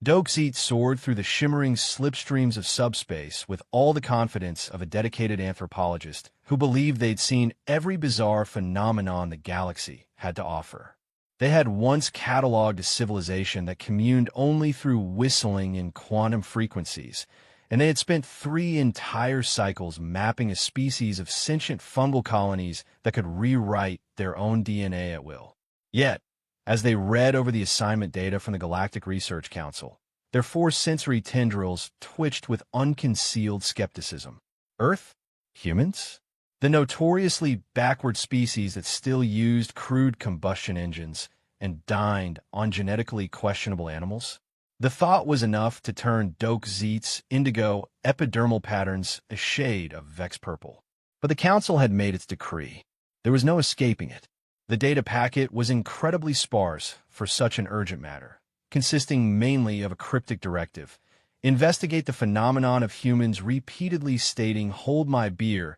Dokes soared through the shimmering slipstreams of subspace with all the confidence of a dedicated anthropologist who believed they'd seen every bizarre phenomenon the galaxy had to offer. They had once cataloged a civilization that communed only through whistling in quantum frequencies, and they had spent 3 entire cycles mapping a species of sentient fungal colonies that could rewrite their own DNA at will. Yet, as they read over the assignment data from the Galactic Research Council, their 4 sensory tendrils twitched with unconcealed skepticism. Earth? Humans? The notoriously backward species that still used crude combustion engines and dined on genetically questionable animals? The thought was enough to turn Dokes' indigo epidermal patterns a shade of Vex purple. But the Council had made its decree. There was no escaping it. The data packet was incredibly sparse for such an urgent matter, consisting mainly of a cryptic directive: investigate the phenomenon of humans repeatedly stating "hold my beer"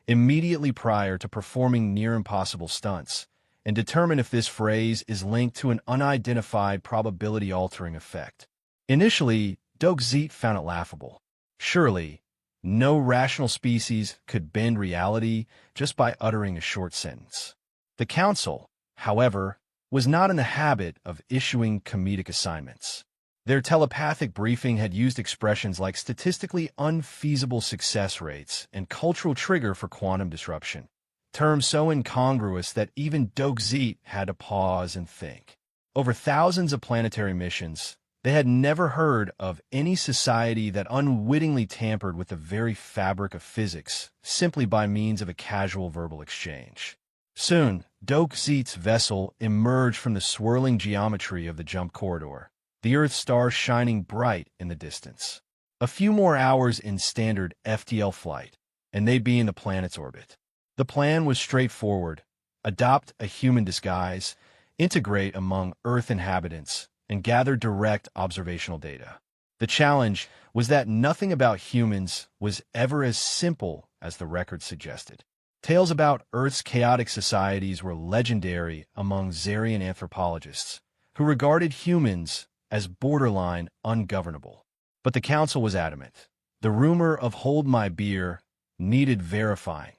immediately prior to performing near-impossible stunts, and determine if this phrase is linked to an unidentified probability-altering effect. Initially, Dokes found it laughable. Surely, no rational species could bend reality just by uttering a short sentence. The Council, however, was not in the habit of issuing comedic assignments. Their telepathic briefing had used expressions like statistically unfeasible success rates and cultural trigger for quantum disruption, terms so incongruous that even Dokes had to pause and think. Over thousands of planetary missions, they had never heard of any society that unwittingly tampered with the very fabric of physics simply by means of a casual verbal exchange. Soon, Dokes' vessel emerged from the swirling geometry of the jump corridor, the Earth star shining bright in the distance. A few more hours in standard FTL flight, and they'd be in the planet's orbit. The plan was straightforward: adopt a human disguise, integrate among Earth inhabitants, and gather direct observational data. The challenge was that nothing about humans was ever as simple as the record suggested. Tales about Earth's chaotic societies were legendary among Zarian anthropologists, who regarded humans as borderline ungovernable. But the Council was adamant. The rumor of "hold my beer" needed verifying,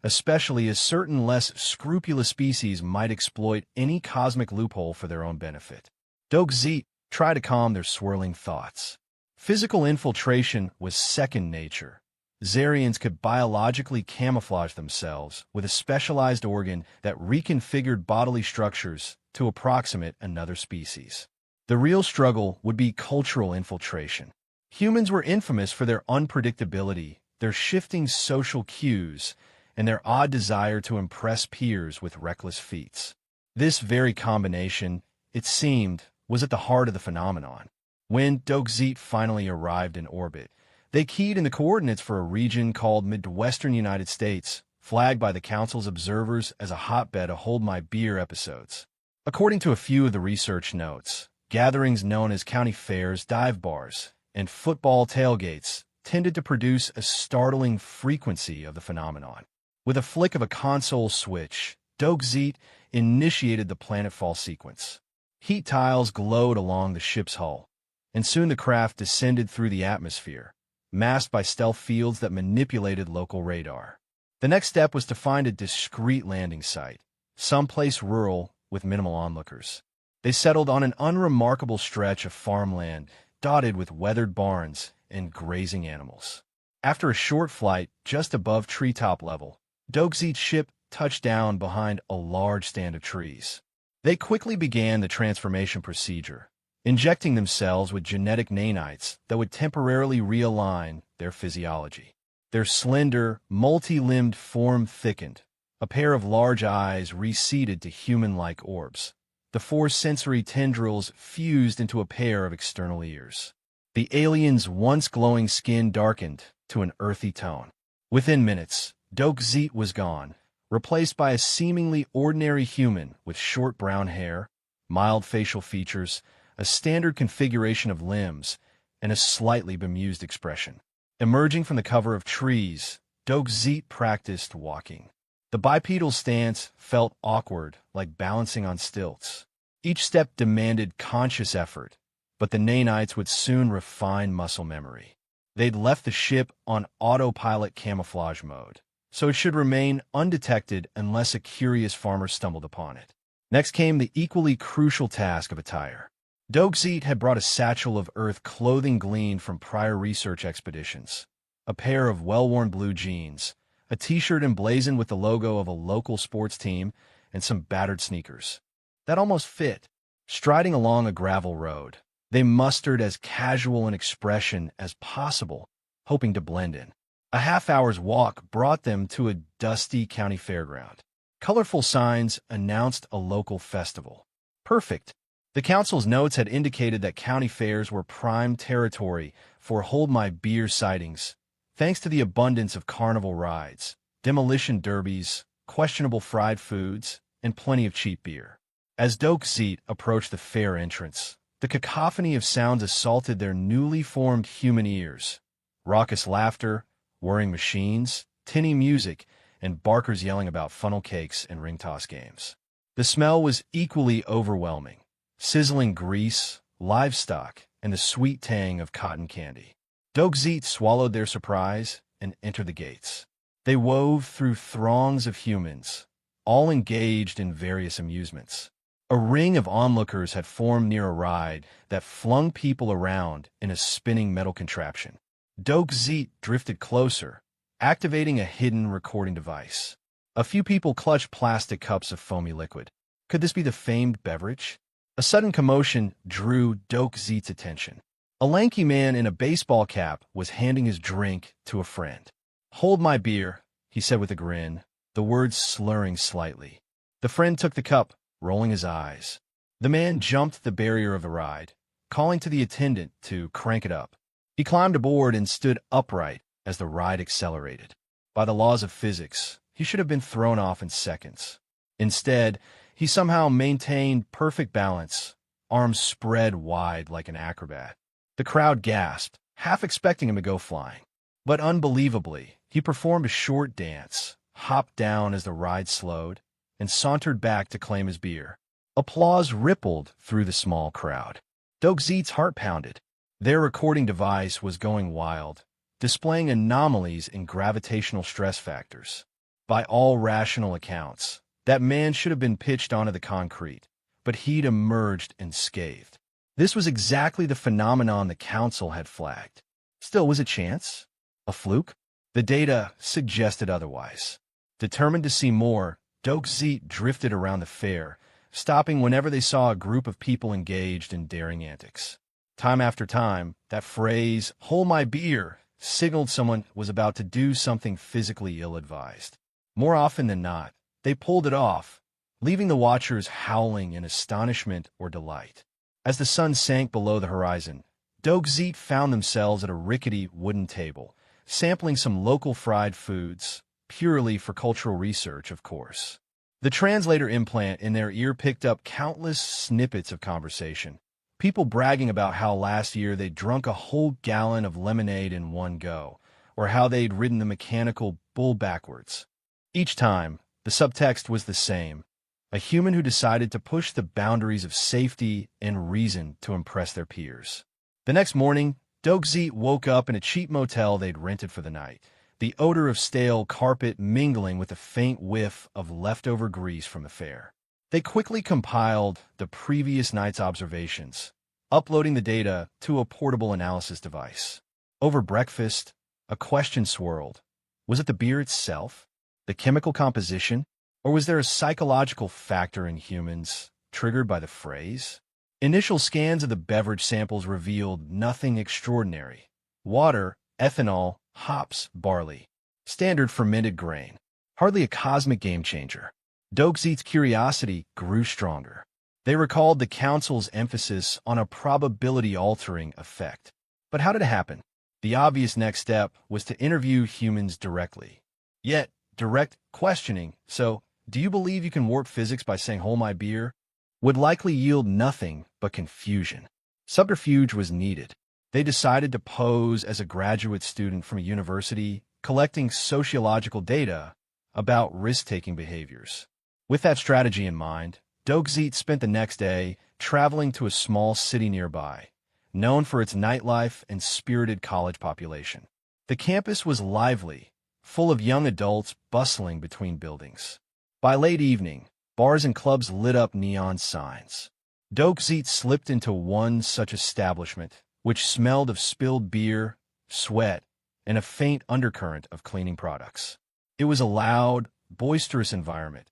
especially as certain less scrupulous species might exploit any cosmic loophole for their own benefit. Dokes tried to calm their swirling thoughts. Physical infiltration was second nature. Zarians could biologically camouflage themselves with a specialized organ that reconfigured bodily structures to approximate another species. The real struggle would be cultural infiltration. Humans were infamous for their unpredictability, their shifting social cues, and their odd desire to impress peers with reckless feats. This very combination, it seemed, was at the heart of the phenomenon. When Dokes finally arrived in orbit, they keyed in the coordinates for a region called Midwestern United States, flagged by the Council's observers as a hotbed of "hold my beer" episodes. According to a few of the research notes, gatherings known as county fairs, dive bars, and football tailgates tended to produce a startling frequency of the phenomenon. With a flick of a console switch, Dokes initiated the planetfall sequence. Heat tiles glowed along the ship's hull, and soon the craft descended through the atmosphere, masked by stealth fields that manipulated local radar. The next step was to find a discreet landing site, someplace rural with minimal onlookers. They settled on an unremarkable stretch of farmland dotted with weathered barns and grazing animals. After a short flight just above treetop level, Dokes' ship touched down behind a large stand of trees. They quickly began the transformation procedure, injecting themselves with genetic nanites that would temporarily realign their physiology. Their slender, multi-limbed form thickened. A pair of large eyes receded to human-like orbs. The 4 sensory tendrils fused into a pair of external ears. The alien's once glowing skin darkened to an earthy tone. Within minutes, Dokes was gone, replaced by a seemingly ordinary human with short brown hair, mild facial features, a standard configuration of limbs, and a slightly bemused expression. Emerging from the cover of trees, Dokes practiced walking. The bipedal stance felt awkward, like balancing on stilts. Each step demanded conscious effort, But the nanites would soon refine muscle memory. They'd left the ship on autopilot camouflage mode, so it should remain undetected unless a curious farmer stumbled upon it. Next came the equally crucial task of attire. Dokzit had brought a satchel of Earth clothing gleaned from prior research expeditions, a pair of well-worn blue jeans, a t-shirt emblazoned with the logo of a local sports team, and some battered sneakers. That almost fit. Striding along a gravel road, they mustered as casual an expression as possible, hoping to blend in. A half-hour's walk brought them to a dusty county fairground. Colorful signs announced a local festival. Perfect. The council's notes had indicated that county fairs were prime territory for Hold My Beer sightings, thanks to the abundance of carnival rides, demolition derbies, questionable fried foods, and plenty of cheap beer. As Dokzit approached the fair entrance, the cacophony of sounds assaulted their newly formed human ears. Raucous laughter, whirring machines, tinny music, and barkers yelling about funnel cakes and ring toss games. The smell was equally overwhelming. Sizzling grease, livestock, and the sweet tang of cotton candy. Dokzit swallowed their surprise and entered the gates. They wove through throngs of humans, all engaged in various amusements. A ring of onlookers had formed near a ride that flung people around in a spinning metal contraption. Dokzit drifted closer, activating a hidden recording device. A few people clutched plastic cups of foamy liquid. Could this be the famed beverage? A sudden commotion drew Dokzit's attention. A lanky man in a baseball cap was handing his drink to a friend. "Hold my beer," he said with a grin, the words slurring slightly. The friend took the cup, rolling his eyes. The man jumped the barrier of the ride, calling to the attendant to crank it up. He climbed aboard and stood upright as the ride accelerated. By the laws of physics, he should have been thrown off in seconds. Instead, he somehow maintained perfect balance, arms spread wide like an acrobat. The crowd gasped, half expecting him to go flying. But unbelievably, he performed a short dance, hopped down as the ride slowed, and sauntered back to claim his beer. Applause rippled through the small crowd. Dokzit's heart pounded. Their recording device was going wild, displaying anomalies in gravitational stress factors. By all rational accounts, that man should have been pitched onto the concrete, but he'd emerged unscathed. This was exactly the phenomenon the council had flagged. Still, was it chance? A fluke? The data suggested otherwise. Determined to see more, Dokzit drifted around the fair, stopping whenever they saw a group of people engaged in daring antics. Time after time, that phrase, "hold my beer," signaled someone was about to do something physically ill-advised. More often than not, they pulled it off, leaving the watchers howling in astonishment or delight. As the sun sank below the horizon, Dokzit found themselves at a rickety wooden table, sampling some local fried foods, purely for cultural research, of course. The translator implant in their ear picked up countless snippets of conversation, people bragging about how last year they'd drunk a whole gallon of lemonade in one go, or how they'd ridden the mechanical bull backwards. Each time, the subtext was the same: a human who decided to push the boundaries of safety and reason to impress their peers. The next morning, Dokzit woke up in a cheap motel they'd rented for the night, the odor of stale carpet mingling with a faint whiff of leftover grease from the fair. They quickly compiled the previous night's observations, uploading the data to a portable analysis device. Over breakfast, a question swirled. Was it the beer itself? The chemical composition? Or was there a psychological factor in humans, triggered by the phrase? Initial scans of the beverage samples revealed nothing extraordinary. Water, ethanol, hops, barley. Standard fermented grain. Hardly a cosmic game-changer. Dokzit's curiosity grew stronger. They recalled the council's emphasis on a probability-altering effect. But how did it happen? The obvious next step was to interview humans directly. Yet, direct questioning, so, "Do you believe you can warp physics by saying 'hold my beer?' would likely yield nothing but confusion. Subterfuge was needed. They decided to pose as a graduate student from a university, collecting sociological data about risk-taking behaviors. With that strategy in mind, Dokzit spent the next day traveling to a small city nearby, known for its nightlife and spirited college population. The campus was lively, full of young adults bustling between buildings. By late evening, bars and clubs lit up neon signs. Dokzit slipped into one such establishment, which smelled of spilled beer, sweat, and a faint undercurrent of cleaning products. It was a loud, boisterous environment,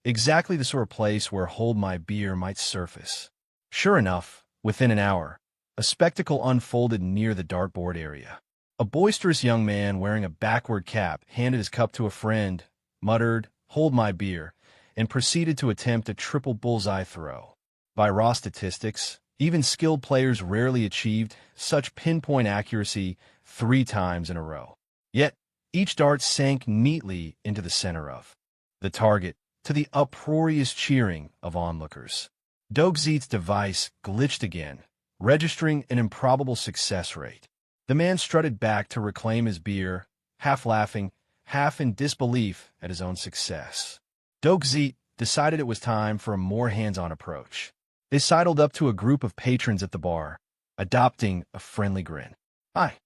exactly the sort of place where Hold My Beer might surface. Sure enough, within an hour, a spectacle unfolded near the dartboard area. A boisterous young man wearing a backward cap handed his cup to a friend, muttered, "Hold my beer," and proceeded to attempt a triple bullseye throw. By raw statistics, even skilled players rarely achieved such pinpoint accuracy 3 times in a row. Yet, each dart sank neatly into the center of the target, to the uproarious cheering of onlookers. Dokzit's device glitched again, registering an improbable success rate. The man strutted back to reclaim his beer, half laughing, half in disbelief at his own success. Dokzit decided it was time for a more hands-on approach. They sidled up to a group of patrons at the bar, adopting a friendly grin. "Hi,"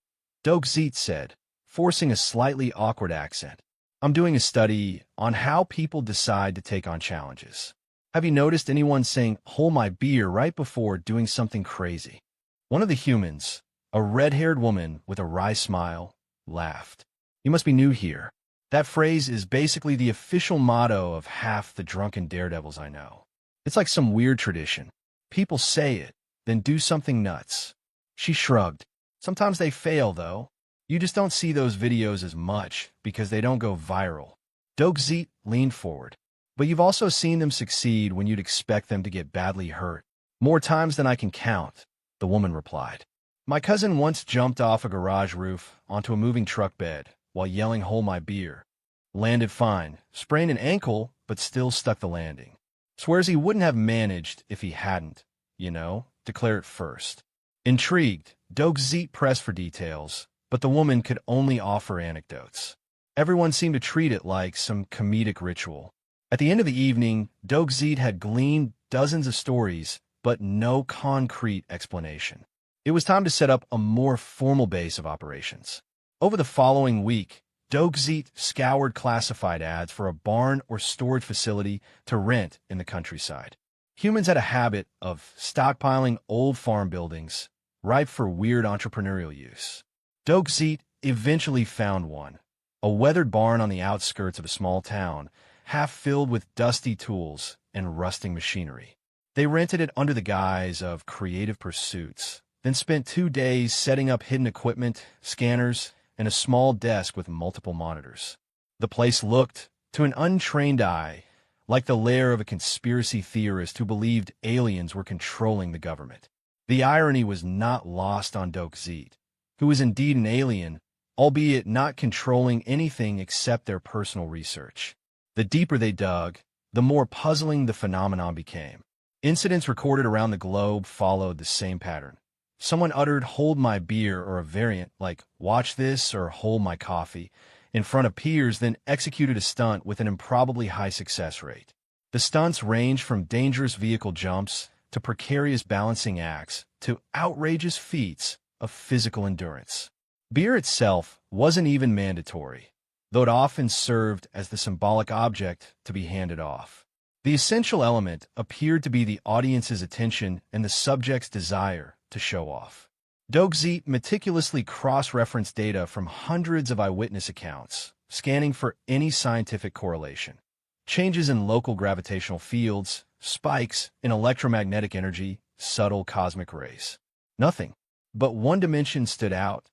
Dokzit said, forcing a slightly awkward accent. "I'm doing a study on how people decide to take on challenges. Have you noticed anyone saying, 'Hold my beer' right before doing something crazy?" One of the humans, a red-haired woman with a wry smile, laughed. "You must be new here. That phrase is basically the official motto of half the drunken daredevils I know. It's like some weird tradition. People say it, then do something nuts." She shrugged. "Sometimes they fail, though. You just don't see those videos as much because they don't go viral." Dokzit leaned forward. "But you've also seen them succeed when you'd expect them to get badly hurt." "More times than I can count," the woman replied. "My cousin once jumped off a garage roof onto a moving truck bed while yelling 'Hold my beer.' Landed fine, sprained an ankle, but still stuck the landing. Swears he wouldn't have managed if he hadn't, declared first." Intrigued, Dokzit pressed for details, but the woman could only offer anecdotes. Everyone seemed to treat it like some comedic ritual. At the end of the evening, Dokzit had gleaned dozens of stories, but no concrete explanation. It was time to set up a more formal base of operations. Over the following week, Dokzit scoured classified ads for a barn or storage facility to rent in the countryside. Humans had a habit of stockpiling old farm buildings, ripe for weird entrepreneurial use. Dokzit eventually found one, a weathered barn on the outskirts of a small town, half filled with dusty tools and rusting machinery. They rented it under the guise of creative pursuits, then spent 2 days setting up hidden equipment, scanners, and a small desk with multiple monitors. The place looked, to an untrained eye, like the lair of a conspiracy theorist who believed aliens were controlling the government. The irony was not lost on Dokzit, who was indeed an alien, albeit not controlling anything except their personal research. The deeper they dug, the more puzzling the phenomenon became. Incidents recorded around the globe followed the same pattern. Someone uttered "Hold my beer" or a variant like "Watch this" or "Hold my coffee" in front of peers, then executed a stunt with an improbably high success rate. The stunts ranged from dangerous vehicle jumps to precarious balancing acts to outrageous feats of physical endurance. Beer itself wasn't even mandatory, though it often served as the symbolic object to be handed off. The essential element appeared to be the audience's attention and the subject's desire to show off. Dokzit meticulously cross-referenced data from hundreds of eyewitness accounts, scanning for any scientific correlation. Changes in local gravitational fields, spikes in electromagnetic energy, subtle cosmic rays. Nothing. But one dimension stood out: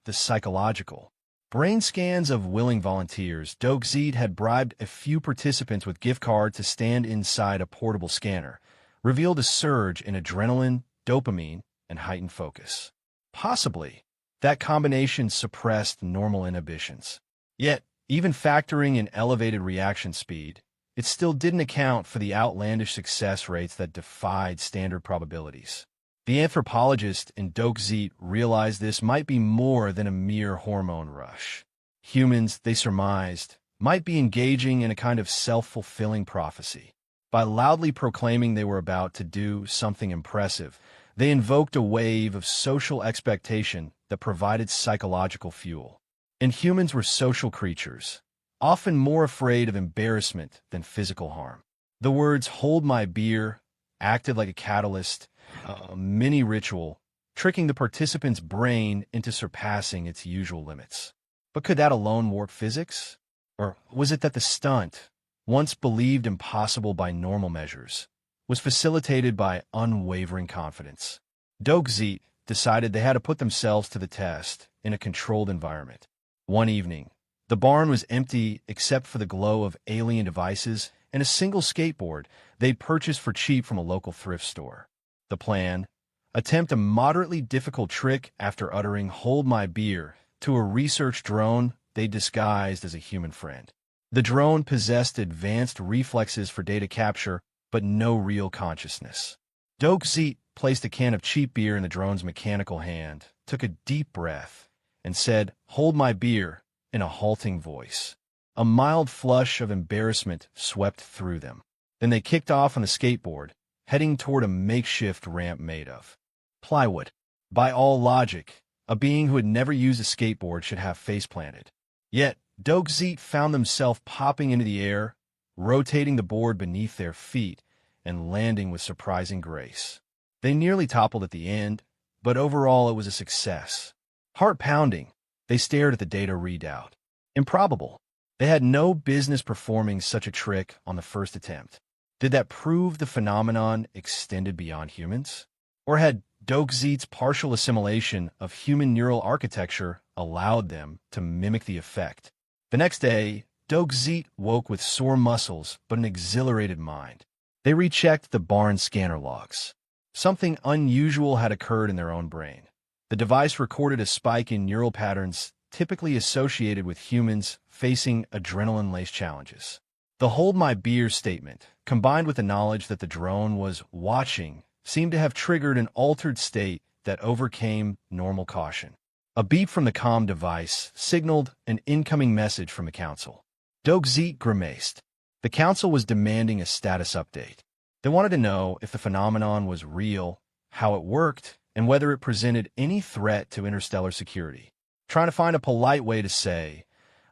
the psychological. Brain scans of willing volunteers. Dokzit had bribed a few participants with gift cards to stand inside a portable scanner, revealed a surge in adrenaline, dopamine, and heightened focus. Possibly, that combination suppressed normal inhibitions. Yet, even factoring in elevated reaction speed, it still didn't account for the outlandish success rates that defied standard probabilities. The anthropologist in Dokzit realized this might be more than a mere hormone rush. Humans, they surmised, might be engaging in a kind of self-fulfilling prophecy. By loudly proclaiming they were about to do something impressive, They invoked a wave of social expectation that provided psychological fuel. And humans were social creatures, often more afraid of embarrassment than physical harm. The words "hold my beer" acted like a catalyst, a mini ritual, tricking the participant's brain into surpassing its usual limits. But could that alone warp physics? Or was it that the stunt, once believed impossible by normal measures, was facilitated by unwavering confidence? Dokzit decided they had to put themselves to the test in a controlled environment. One evening, the barn was empty except for the glow of alien devices and a single skateboard they'd purchased for cheap from a local thrift store. The plan? Attempt a moderately difficult trick after uttering "hold my beer" to a research drone they disguised as a human friend. The drone possessed advanced reflexes for data capture, but no real consciousness. Dokzit placed a can of cheap beer in the drone's mechanical hand, took a deep breath, and said, "Hold my beer," in a halting voice. A mild flush of embarrassment swept through them. Then they kicked off on the skateboard, heading toward a makeshift ramp made of plywood. By all logic, a being who had never used a skateboard should have face planted. Yet, Dokzit found themselves popping into the air, rotating the board beneath their feet, and landing with surprising grace. They nearly toppled at the end, but overall it was a success. Heart-pounding, they stared at the data readout. Improbable. They had no business performing such a trick on the first attempt. Did that prove the phenomenon extended beyond humans? Or had Dokzit's partial assimilation of human neural architecture allowed them to mimic the effect? The next day, Dokzit woke with sore muscles but an exhilarated mind. They rechecked the barn scanner logs. Something unusual had occurred in their own brain. The device recorded a spike in neural patterns typically associated with humans facing adrenaline-laced challenges. The "hold my beer" statement, combined with the knowledge that the drone was watching, seemed to have triggered an altered state that overcame normal caution. A beep from the comm device signaled an incoming message from the council. Dokzit grimaced. The council was demanding a status update. They wanted to know if the phenomenon was real, how it worked, and whether it presented any threat to interstellar security. Trying to find a polite way to say,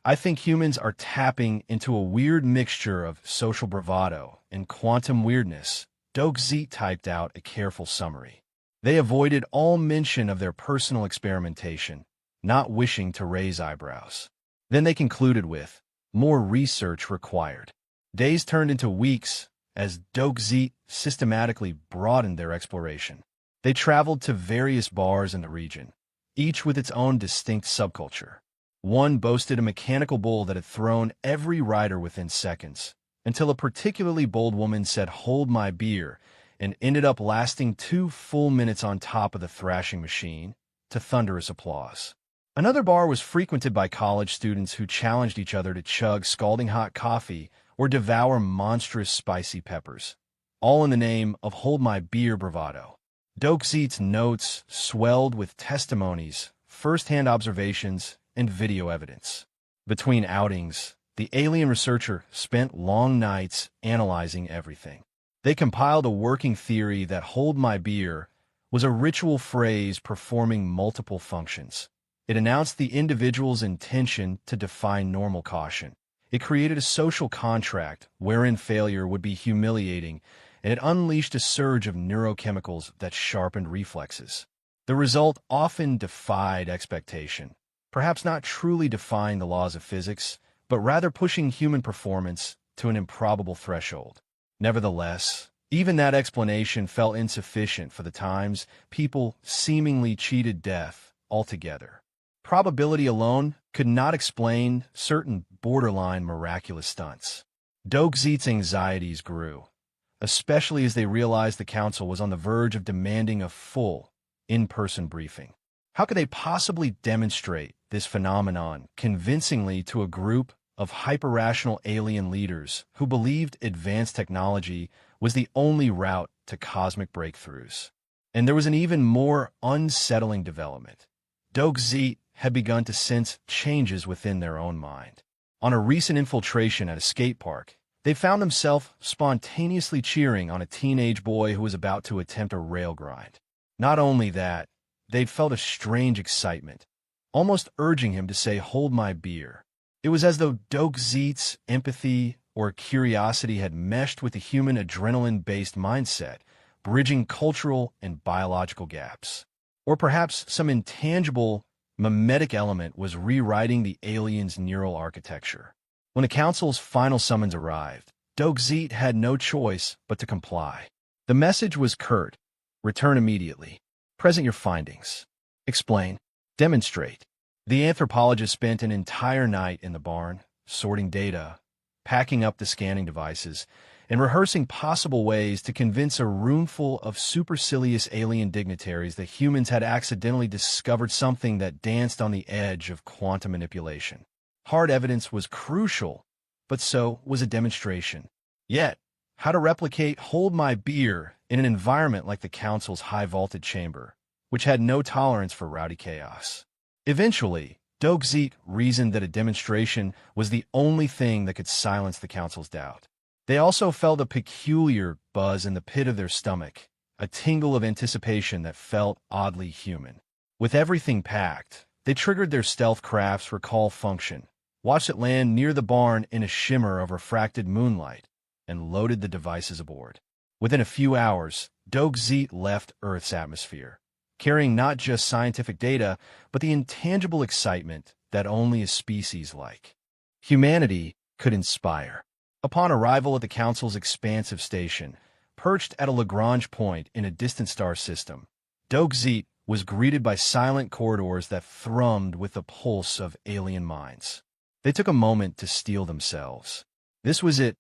"I think humans are tapping into a weird mixture of social bravado and quantum weirdness," Dokzit typed out a careful summary. They avoided all mention of their personal experimentation, not wishing to raise eyebrows. Then they concluded with, "More research required." Days turned into weeks as Dokzit systematically broadened their exploration. They traveled to various bars in the region, each with its own distinct subculture. One boasted a mechanical bull that had thrown every rider within seconds, until a particularly bold woman said, "Hold my beer," and ended up lasting 2 full minutes on top of the thrashing machine, to thunderous applause. Another bar was frequented by college students who challenged each other to chug scalding hot coffee or devour monstrous spicy peppers, all in the name of "hold my beer" bravado. Dokzit's notes swelled with testimonies, first-hand observations, and video evidence. Between outings, the alien researcher spent long nights analyzing everything. They compiled a working theory that "hold my beer" was a ritual phrase performing multiple functions. It announced the individual's intention to defy normal caution. It created a social contract wherein failure would be humiliating, and it unleashed a surge of neurochemicals that sharpened reflexes. The result often defied expectation, perhaps not truly defying the laws of physics, but rather pushing human performance to an improbable threshold. Nevertheless, even that explanation felt insufficient for the times. People seemingly cheated death altogether. Probability alone could not explain certain borderline miraculous stunts. Dokzit's anxieties grew, especially as they realized the council was on the verge of demanding a full, in-person briefing. How could they possibly demonstrate this phenomenon convincingly to a group of hyper-rational alien leaders who believed advanced technology was the only route to cosmic breakthroughs? And there was an even more unsettling development. Dokzit had begun to sense changes within their own mind. On a recent infiltration at a skate park, they found themselves spontaneously cheering on a teenage boy who was about to attempt a rail grind. Not only that, they'd felt a strange excitement, almost urging him to say, "Hold my beer." It was as though Dokzit's empathy or curiosity had meshed with the human adrenaline-based mindset, bridging cultural and biological gaps. Or perhaps some intangible, mimetic element was rewriting the alien's neural architecture. When the Council's final summons arrived, Dokzit had no choice but to comply. The message was curt: return immediately. Present your findings. Explain. Demonstrate. The anthropologist spent an entire night in the barn, sorting data, packing up the scanning devices, and rehearsing possible ways to convince a roomful of supercilious alien dignitaries that humans had accidentally discovered something that danced on the edge of quantum manipulation. Hard evidence was crucial, but so was a demonstration. Yet, how to replicate "hold my beer" in an environment like the Council's high-vaulted chamber, which had no tolerance for rowdy chaos? Eventually, Dokzit reasoned that a demonstration was the only thing that could silence the Council's doubt. They also felt a peculiar buzz in the pit of their stomach, a tingle of anticipation that felt oddly human. With everything packed, they triggered their stealth craft's recall function, watched it land near the barn in a shimmer of refracted moonlight, and loaded the devices aboard. Within a few hours, Dokzit left Earth's atmosphere, carrying not just scientific data, but the intangible excitement that only a species like humanity could inspire. Upon arrival at the Council's expansive station, perched at a Lagrange point in a distant star system, Dokzit was greeted by silent corridors that thrummed with the pulse of alien minds. They took a moment to steel themselves. This was it,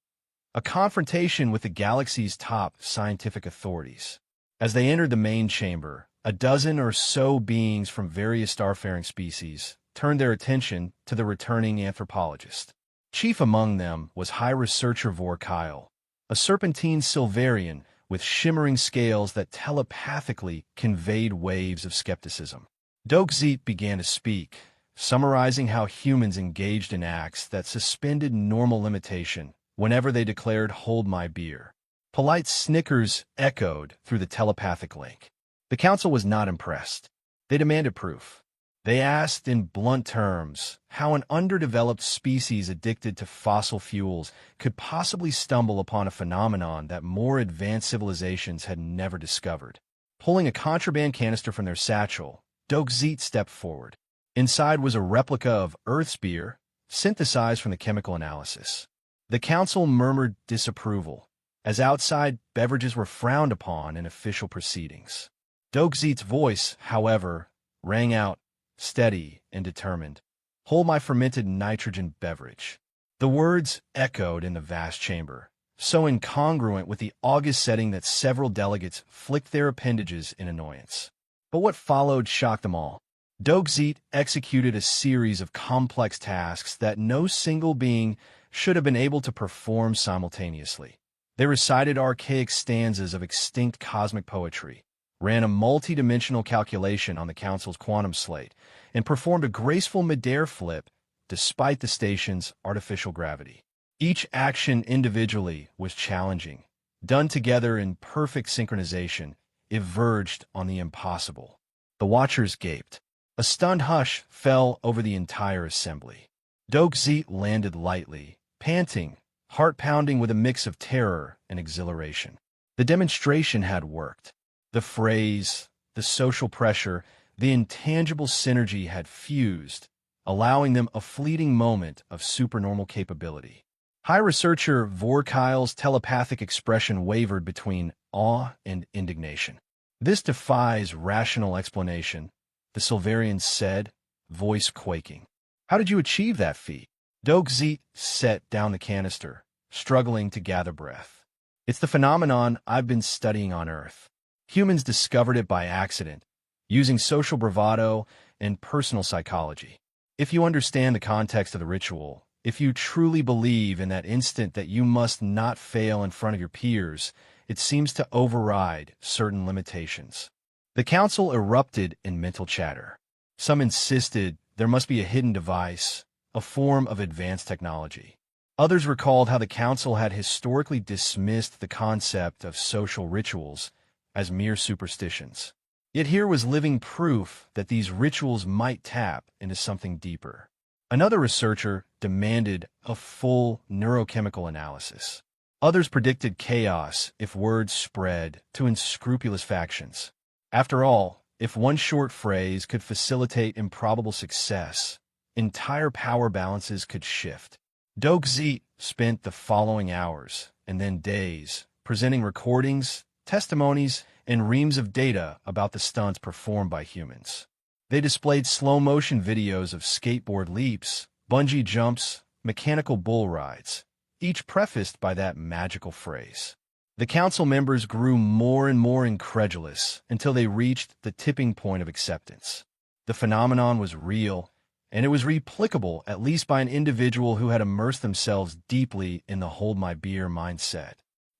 a confrontation with the galaxy's top scientific authorities. As they entered the main chamber, a dozen or so beings from various starfaring species turned their attention to the returning anthropologist. Chief among them was High Researcher Vorkyle, a serpentine Silverian with shimmering scales that telepathically conveyed waves of skepticism. Dokzit began to speak, summarizing how humans engaged in acts that suspended normal limitation whenever they declared "hold my beer." Polite snickers echoed through the telepathic link. The Council was not impressed. They demanded proof. They asked in blunt terms how an underdeveloped species addicted to fossil fuels could possibly stumble upon a phenomenon that more advanced civilizations had never discovered. Pulling a contraband canister from their satchel, Dokzit stepped forward. Inside was a replica of Earth's beer, synthesized from the chemical analysis. The Council murmured disapproval, as outside beverages were frowned upon in official proceedings. Dokzit's voice, however, rang out, steady and determined. "Hold my fermented nitrogen beverage." The words echoed in the vast chamber, so incongruent with the august setting that several delegates flicked their appendages in annoyance. But what followed shocked them all. Dokzit executed a series of complex tasks that no single being should have been able to perform simultaneously. They recited archaic stanzas of extinct cosmic poetry, ran a multi-dimensional calculation on the Council's quantum slate, and performed a graceful midair flip despite the station's artificial gravity. Each action individually was challenging. Done together in perfect synchronization, it verged on the impossible. The watchers gaped. A stunned hush fell over the entire assembly. Dokzit landed lightly, panting, heart pounding with a mix of terror and exhilaration. The demonstration had worked. The phrase, the social pressure, the intangible synergy had fused, allowing them a fleeting moment of supernormal capability. High Researcher Vorkyle's telepathic expression wavered between awe and indignation. "This defies rational explanation," the Silverian said, voice quaking. "How did you achieve that feat?" Dokzit set down the canister, struggling to gather breath. "It's the phenomenon I've been studying on Earth. Humans discovered it by accident, using social bravado and personal psychology. If you understand the context of the ritual, if you truly believe in that instant that you must not fail in front of your peers, it seems to override certain limitations." The Council erupted in mental chatter. Some insisted there must be a hidden device, a form of advanced technology. Others recalled how the Council had historically dismissed the concept of social rituals as mere superstitions. Yet here was living proof that these rituals might tap into something deeper. Another researcher demanded a full neurochemical analysis. Others predicted chaos if words spread to unscrupulous factions. After all, if one short phrase could facilitate improbable success, entire power balances could shift. Dokzit spent the following hours, and then days, presenting recordings, testimonies, and reams of data about the stunts performed by humans. They displayed slow-motion videos of skateboard leaps, bungee jumps, mechanical bull rides, each prefaced by that magical phrase. The council members grew more and more incredulous until they reached the tipping point of acceptance. The phenomenon was real, and it was replicable at least by an individual who had immersed themselves deeply in the hold my beer mindset.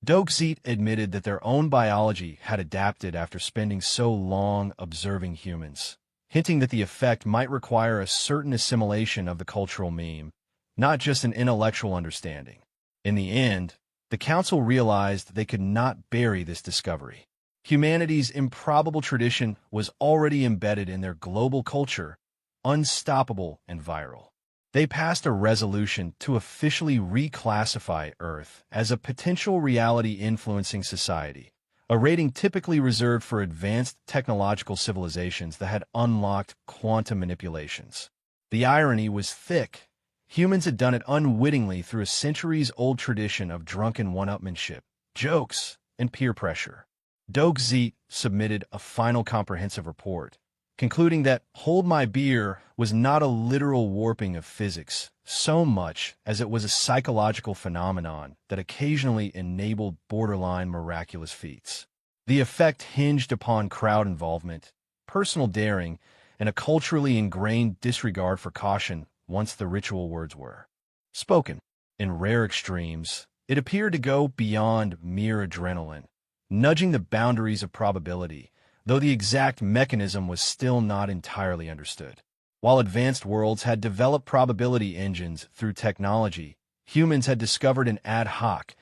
Dokzit admitted that their own biology had adapted after spending so long observing humans, hinting that the effect might require a certain assimilation of the cultural meme, not just an intellectual understanding. In the end, the council realized they could not bury this discovery. Humanity's improbable tradition was already embedded in their global culture, unstoppable and viral. They passed a resolution to officially reclassify Earth as a potential reality influencing society, a rating typically reserved for advanced technological civilizations that had unlocked quantum manipulations. The irony was thick. Humans had done it unwittingly through a centuries-old tradition of drunken one-upmanship, jokes, and peer pressure. Dokzit submitted a final comprehensive report, concluding that Hold My Beer was not a literal warping of physics, so much as it was a psychological phenomenon that occasionally enabled borderline miraculous feats. The effect hinged upon crowd involvement, personal daring, and a culturally ingrained disregard for caution once the ritual words were spoken. In rare extremes, it appeared to go beyond mere adrenaline, nudging the boundaries of probability, though the exact mechanism was still not entirely understood. While advanced worlds had developed probability engines through technology, humans had discovered an ad hoc,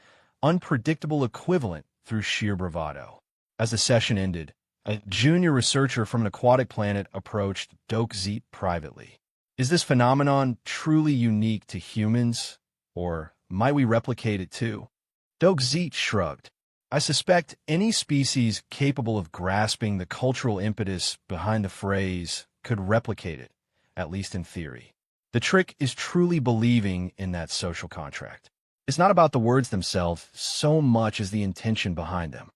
unpredictable equivalent through sheer bravado. As the session ended, a junior researcher from an aquatic planet approached Dokzit privately. Is this phenomenon truly unique to humans, or might we replicate it too? Dokzit shrugged. I suspect any species capable of grasping the cultural impetus behind the phrase could replicate it, at least in theory. The trick is truly believing in that social contract. It's not about the words themselves so much as the intention behind them.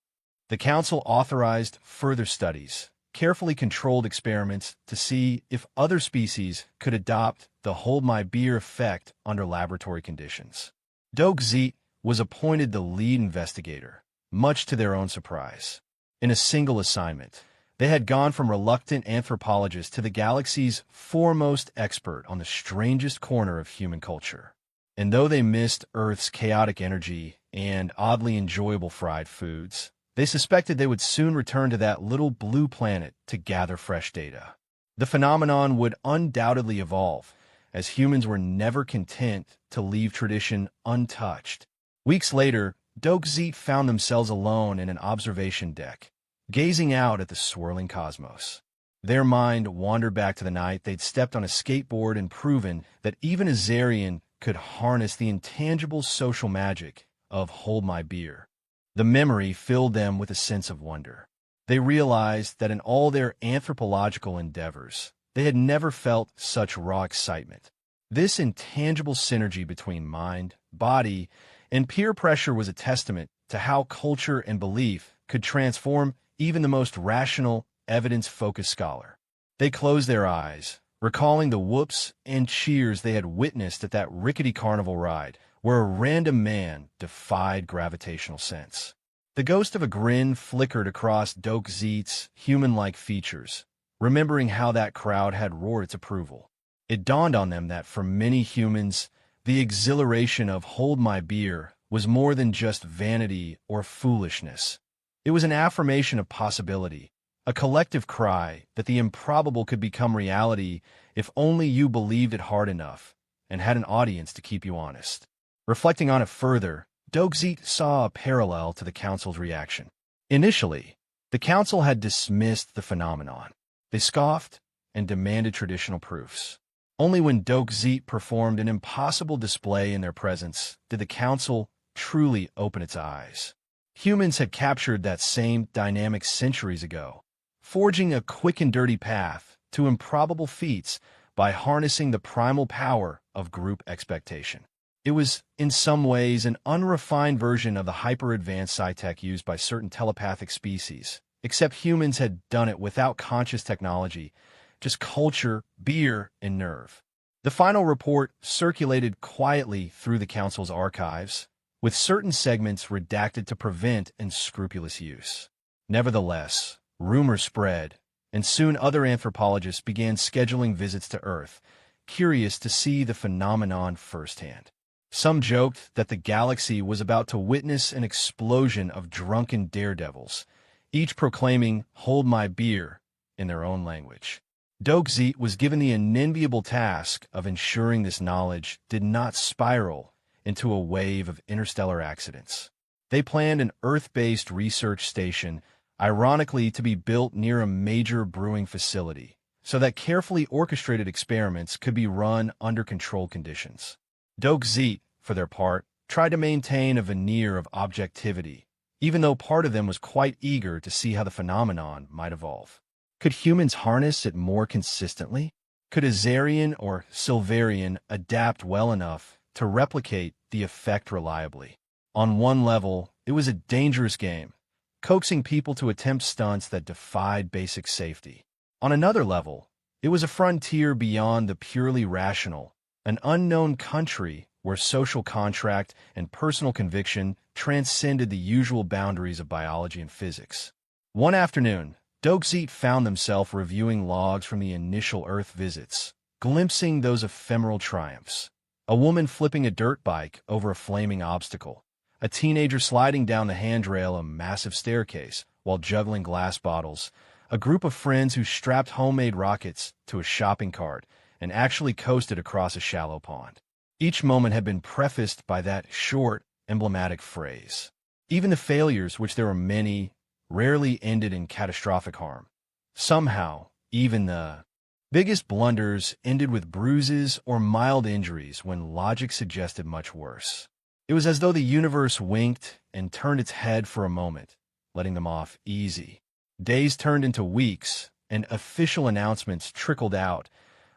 The Council authorized further studies, carefully controlled experiments to see if other species could adopt the hold my beer effect under laboratory conditions. Dokzit was appointed the lead investigator, much to their own surprise. In a single assignment, they had gone from reluctant anthropologist to the galaxy's foremost expert on the strangest corner of human culture. And though they missed Earth's chaotic energy and oddly enjoyable fried foods, they suspected they would soon return to that little blue planet to gather fresh data. The phenomenon would undoubtedly evolve, as humans were never content to leave tradition untouched. Weeks later, Dokzit found themselves alone in an observation deck, gazing out at the swirling cosmos. Their mind wandered back to the night they'd stepped on a skateboard and proven that even a Zarian could harness the intangible social magic of Hold My Beer. The memory filled them with a sense of wonder. They realized that in all their anthropological endeavors, they had never felt such raw excitement. This intangible synergy between mind, body, and peer pressure was a testament to how culture and belief could transform even the most rational, evidence-focused scholar. They closed their eyes, recalling the whoops and cheers they had witnessed at that rickety carnival ride, where a random man defied gravitational sense. The ghost of a grin flickered across Dokzit's human-like features, remembering how that crowd had roared its approval. It dawned on them that for many humans, the exhilaration of Hold My Beer was more than just vanity or foolishness. It was an affirmation of possibility, a collective cry that the improbable could become reality if only you believed it hard enough and had an audience to keep you honest. Reflecting on it further, Dokzit saw a parallel to the Council's reaction. Initially, The council had dismissed the phenomenon. They scoffed and demanded traditional proofs. Only when Dokzit performed an impossible display in their presence did the council truly open its eyes. Humans had captured that same dynamic centuries ago, forging a quick and dirty path to improbable feats by harnessing the primal power of group expectation. It was, in some ways, an unrefined version of the hyper-advanced sci-tech used by certain telepathic species, except humans had done it without conscious technology, just culture, beer, and nerve. The final report circulated quietly through the council's archives, with certain segments redacted to prevent unscrupulous use. Nevertheless, rumors spread, and soon other anthropologists began scheduling visits to Earth, curious to see the phenomenon firsthand. Some joked that the galaxy was about to witness an explosion of drunken daredevils, each proclaiming, "Hold my beer," in their own language. Dokzit was given the unenviable task of ensuring this knowledge did not spiral into a wave of interstellar accidents. They planned an Earth-based research station, ironically to be built near a major brewing facility, so that carefully orchestrated experiments could be run under controlled conditions. Dokzit, for their part, tried to maintain a veneer of objectivity, even though part of them was quite eager to see how the phenomenon might evolve. Could humans harness it more consistently? Could Azarian or Silverian adapt well enough to replicate the effect reliably? On one level, it was a dangerous game, coaxing people to attempt stunts that defied basic safety. On another level, it was a frontier beyond the purely rational, an unknown country where social contract and personal conviction transcended the usual boundaries of biology and physics. One afternoon, Dokzit found themselves reviewing logs from the initial Earth visits, glimpsing those ephemeral triumphs. A woman flipping a dirt bike over a flaming obstacle, a teenager sliding down the handrail of a massive staircase while juggling glass bottles, a group of friends who strapped homemade rockets to a shopping cart and actually coasted across a shallow pond. Each moment had been prefaced by that short, emblematic phrase. Even the failures, which there were many, rarely ended in catastrophic harm. Somehow, even the biggest blunders ended with bruises or mild injuries when logic suggested much worse. It was as though the universe winked and turned its head for a moment, letting them off easy. Days turned into weeks, and official announcements trickled out,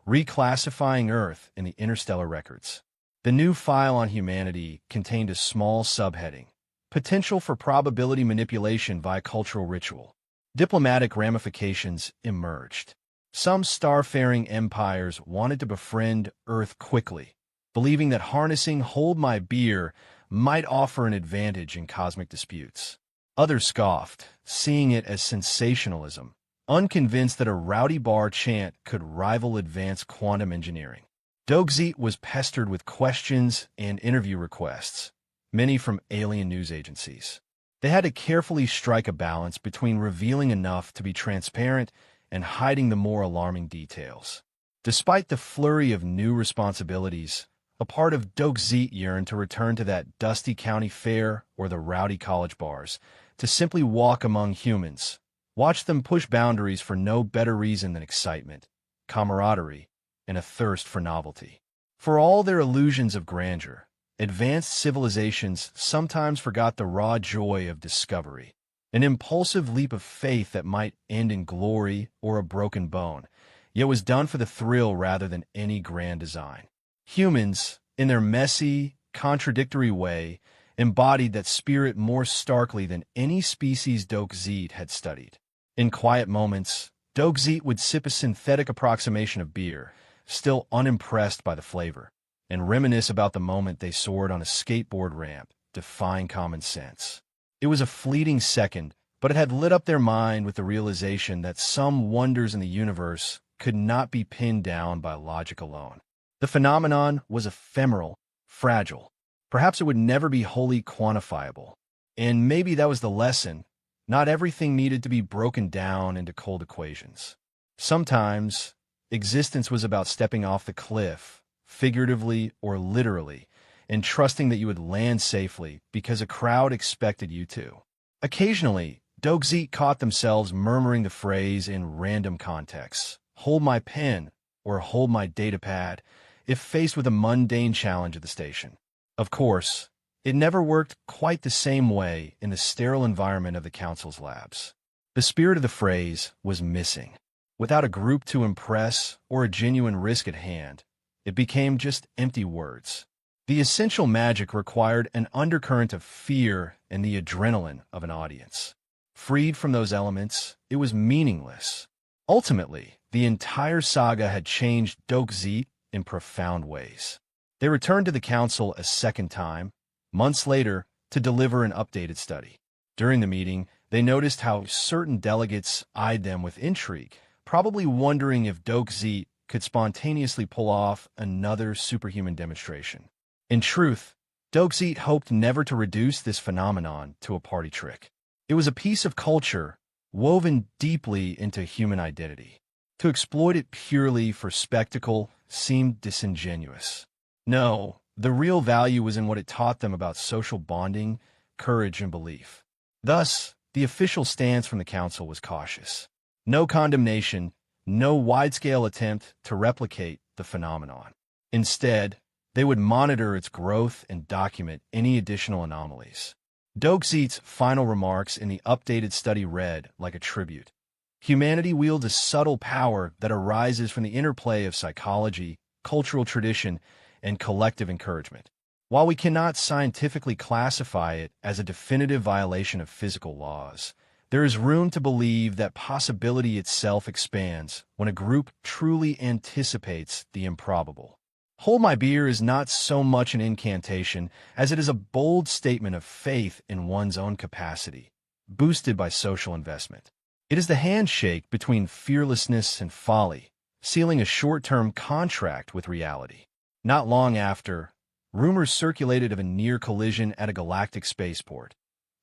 reclassifying Earth in the interstellar records. The new file on humanity contained a small subheading: potential for probability manipulation via cultural ritual. Diplomatic ramifications emerged. Some starfaring empires wanted to befriend Earth quickly, believing that harnessing "Hold my beer" might offer an advantage in cosmic disputes. Others scoffed, seeing it as sensationalism, unconvinced that a rowdy bar chant could rival advanced quantum engineering. Dokzit was pestered with questions and interview requests, many from alien news agencies. They had to carefully strike a balance between revealing enough to be transparent and hiding the more alarming details. Despite the flurry of new responsibilities, a part of Dokzit yearned to return to that dusty county fair or the rowdy college bars, to simply walk among humans, watch them push boundaries for no better reason than excitement, camaraderie, and a thirst for novelty. For all their illusions of grandeur, advanced civilizations sometimes forgot the raw joy of discovery, an impulsive leap of faith that might end in glory or a broken bone, yet was done for the thrill rather than any grand design. Humans, in their messy, contradictory way, embodied that spirit more starkly than any species Dokzit had studied. In quiet moments, Dokzit would sip a synthetic approximation of beer, still unimpressed by the flavor, and reminisce about the moment they soared on a skateboard ramp, defying common sense. It was a fleeting second, but it had lit up their mind with the realization that some wonders in the universe could not be pinned down by logic alone. The phenomenon was ephemeral, fragile. Perhaps it would never be wholly quantifiable. And maybe that was the lesson. Not everything needed to be broken down into cold equations. Sometimes, existence was about stepping off the cliff, figuratively or literally, and trusting that you would land safely because a crowd expected you to. Occasionally, Dokzit caught themselves murmuring the phrase in random contexts, "Hold my pen," or "Hold my datapad," if faced with a mundane challenge at the station. Of course, it never worked quite the same way in the sterile environment of the Council's labs. The spirit of the phrase was missing. Without a group to impress or a genuine risk at hand, it became just empty words. The essential magic required an undercurrent of fear and the adrenaline of an audience. Freed from those elements, it was meaningless. Ultimately, the entire saga had changed Dokzit in profound ways. They returned to the Council a second time, months later, to deliver an updated study. During the meeting, they noticed how certain delegates eyed them with intrigue, probably wondering if Dokzit could spontaneously pull off another superhuman demonstration. In truth, Dokzit hoped never to reduce this phenomenon to a party trick. It was a piece of culture woven deeply into human identity. To exploit it purely for spectacle seemed disingenuous. No, the real value was in what it taught them about social bonding, courage, and belief. Thus, the official stance from the Council was cautious. No condemnation, no wide-scale attempt to replicate the phenomenon. Instead, they would monitor its growth and document any additional anomalies. Dokzit's final remarks in the updated study read like a tribute. Humanity wields a subtle power that arises from the interplay of psychology, cultural tradition, and collective encouragement. While we cannot scientifically classify it as a definitive violation of physical laws, there is room to believe that possibility itself expands when a group truly anticipates the improbable. Hold My Beer is not so much an incantation as it is a bold statement of faith in one's own capacity, boosted by social investment. It is the handshake between fearlessness and folly, sealing a short-term contract with reality. Not long after, rumors circulated of a near collision at a galactic spaceport.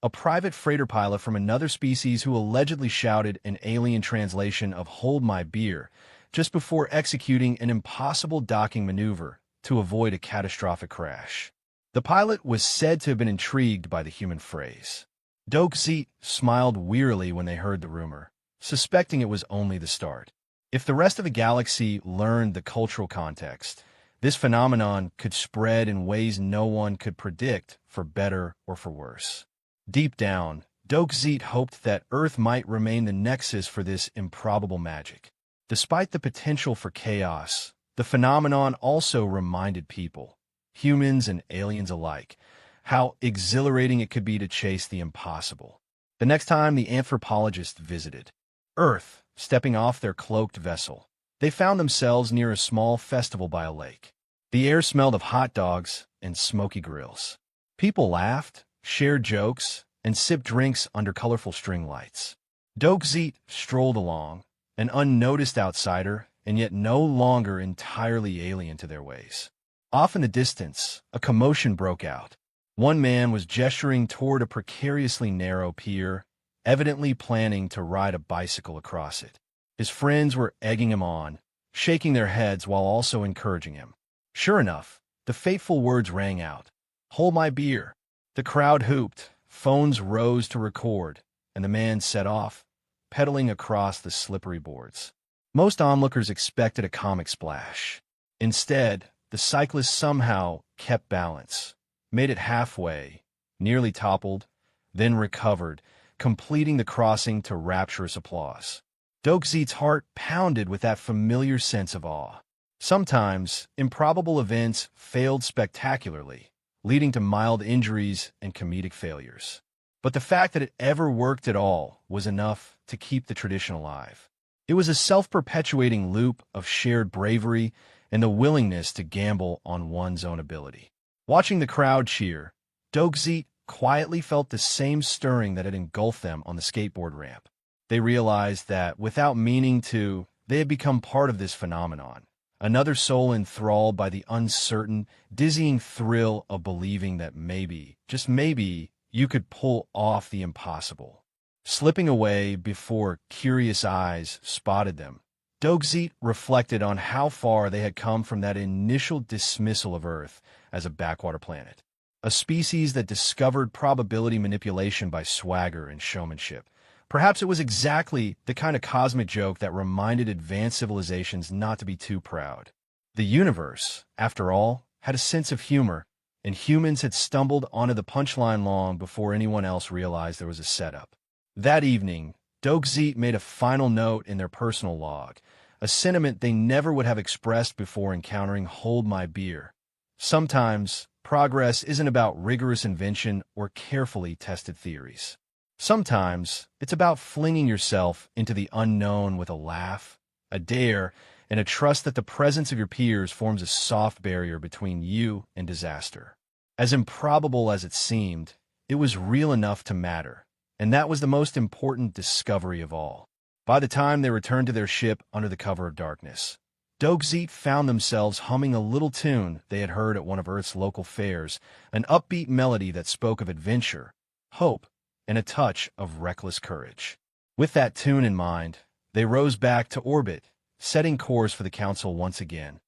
A private freighter pilot from another species who allegedly shouted an alien translation of "Hold My Beer" just before executing an impossible docking maneuver to avoid a catastrophic crash. The pilot was said to have been intrigued by the human phrase. Dokzit smiled wearily when they heard the rumor, suspecting it was only the start. If the rest of the galaxy learned the cultural context, this phenomenon could spread in ways no one could predict, for better or for worse. Deep down, Dokzit hoped that Earth might remain the nexus for this improbable magic. Despite the potential for chaos, the phenomenon also reminded people, humans and aliens alike, how exhilarating it could be to chase the impossible. The next time the anthropologists visited Earth, stepping off their cloaked vessel, they found themselves near a small festival by a lake. The air smelled of hot dogs and smoky grills. People laughed, shared jokes, and sipped drinks under colorful string lights. Dokzit strolled along, an unnoticed outsider, and yet no longer entirely alien to their ways. Off in the distance, a commotion broke out. One man was gesturing toward a precariously narrow pier, evidently planning to ride a bicycle across it. His friends were egging him on, shaking their heads while also encouraging him. Sure enough, the fateful words rang out, "Hold my beer." The crowd hooped, phones rose to record, and the man set off, pedaling across the slippery boards. Most onlookers expected a comic splash. Instead, the cyclist somehow kept balance, made it halfway, nearly toppled, then recovered, completing the crossing to rapturous applause. Dokzit's heart pounded with that familiar sense of awe. Sometimes, improbable events failed spectacularly, leading to mild injuries and comedic failures. But the fact that it ever worked at all was enough to keep the tradition alive. It was a self-perpetuating loop of shared bravery and the willingness to gamble on one's own ability. Watching the crowd cheer, Dokzit quietly felt the same stirring that had engulfed them on the skateboard ramp. They realized that, without meaning to, they had become part of this phenomenon. Another soul enthralled by the uncertain, dizzying thrill of believing that maybe, just maybe, you could pull off the impossible. Slipping away before curious eyes spotted them, Dokzit reflected on how far they had come from that initial dismissal of Earth as a backwater planet. A species that discovered probability manipulation by swagger and showmanship, Perhaps it was exactly the kind of cosmic joke that reminded advanced civilizations not to be too proud. The universe, after all, had a sense of humor, and humans had stumbled onto the punchline long before anyone else realized there was a setup. That evening, Dokzit made a final note in their personal log, a sentiment they never would have expressed before encountering Hold My Beer. Sometimes, progress isn't about rigorous invention or carefully tested theories. Sometimes, it's about flinging yourself into the unknown with a laugh, a dare, and a trust that the presence of your peers forms a soft barrier between you and disaster. As improbable as it seemed, it was real enough to matter, and that was the most important discovery of all. By the time they returned to their ship under the cover of darkness, Dokzit found themselves humming a little tune they had heard at one of Earth's local fairs, an upbeat melody that spoke of adventure, hope, and a touch of reckless courage. With that tune in mind, they rose back to orbit, setting course for the Council once again,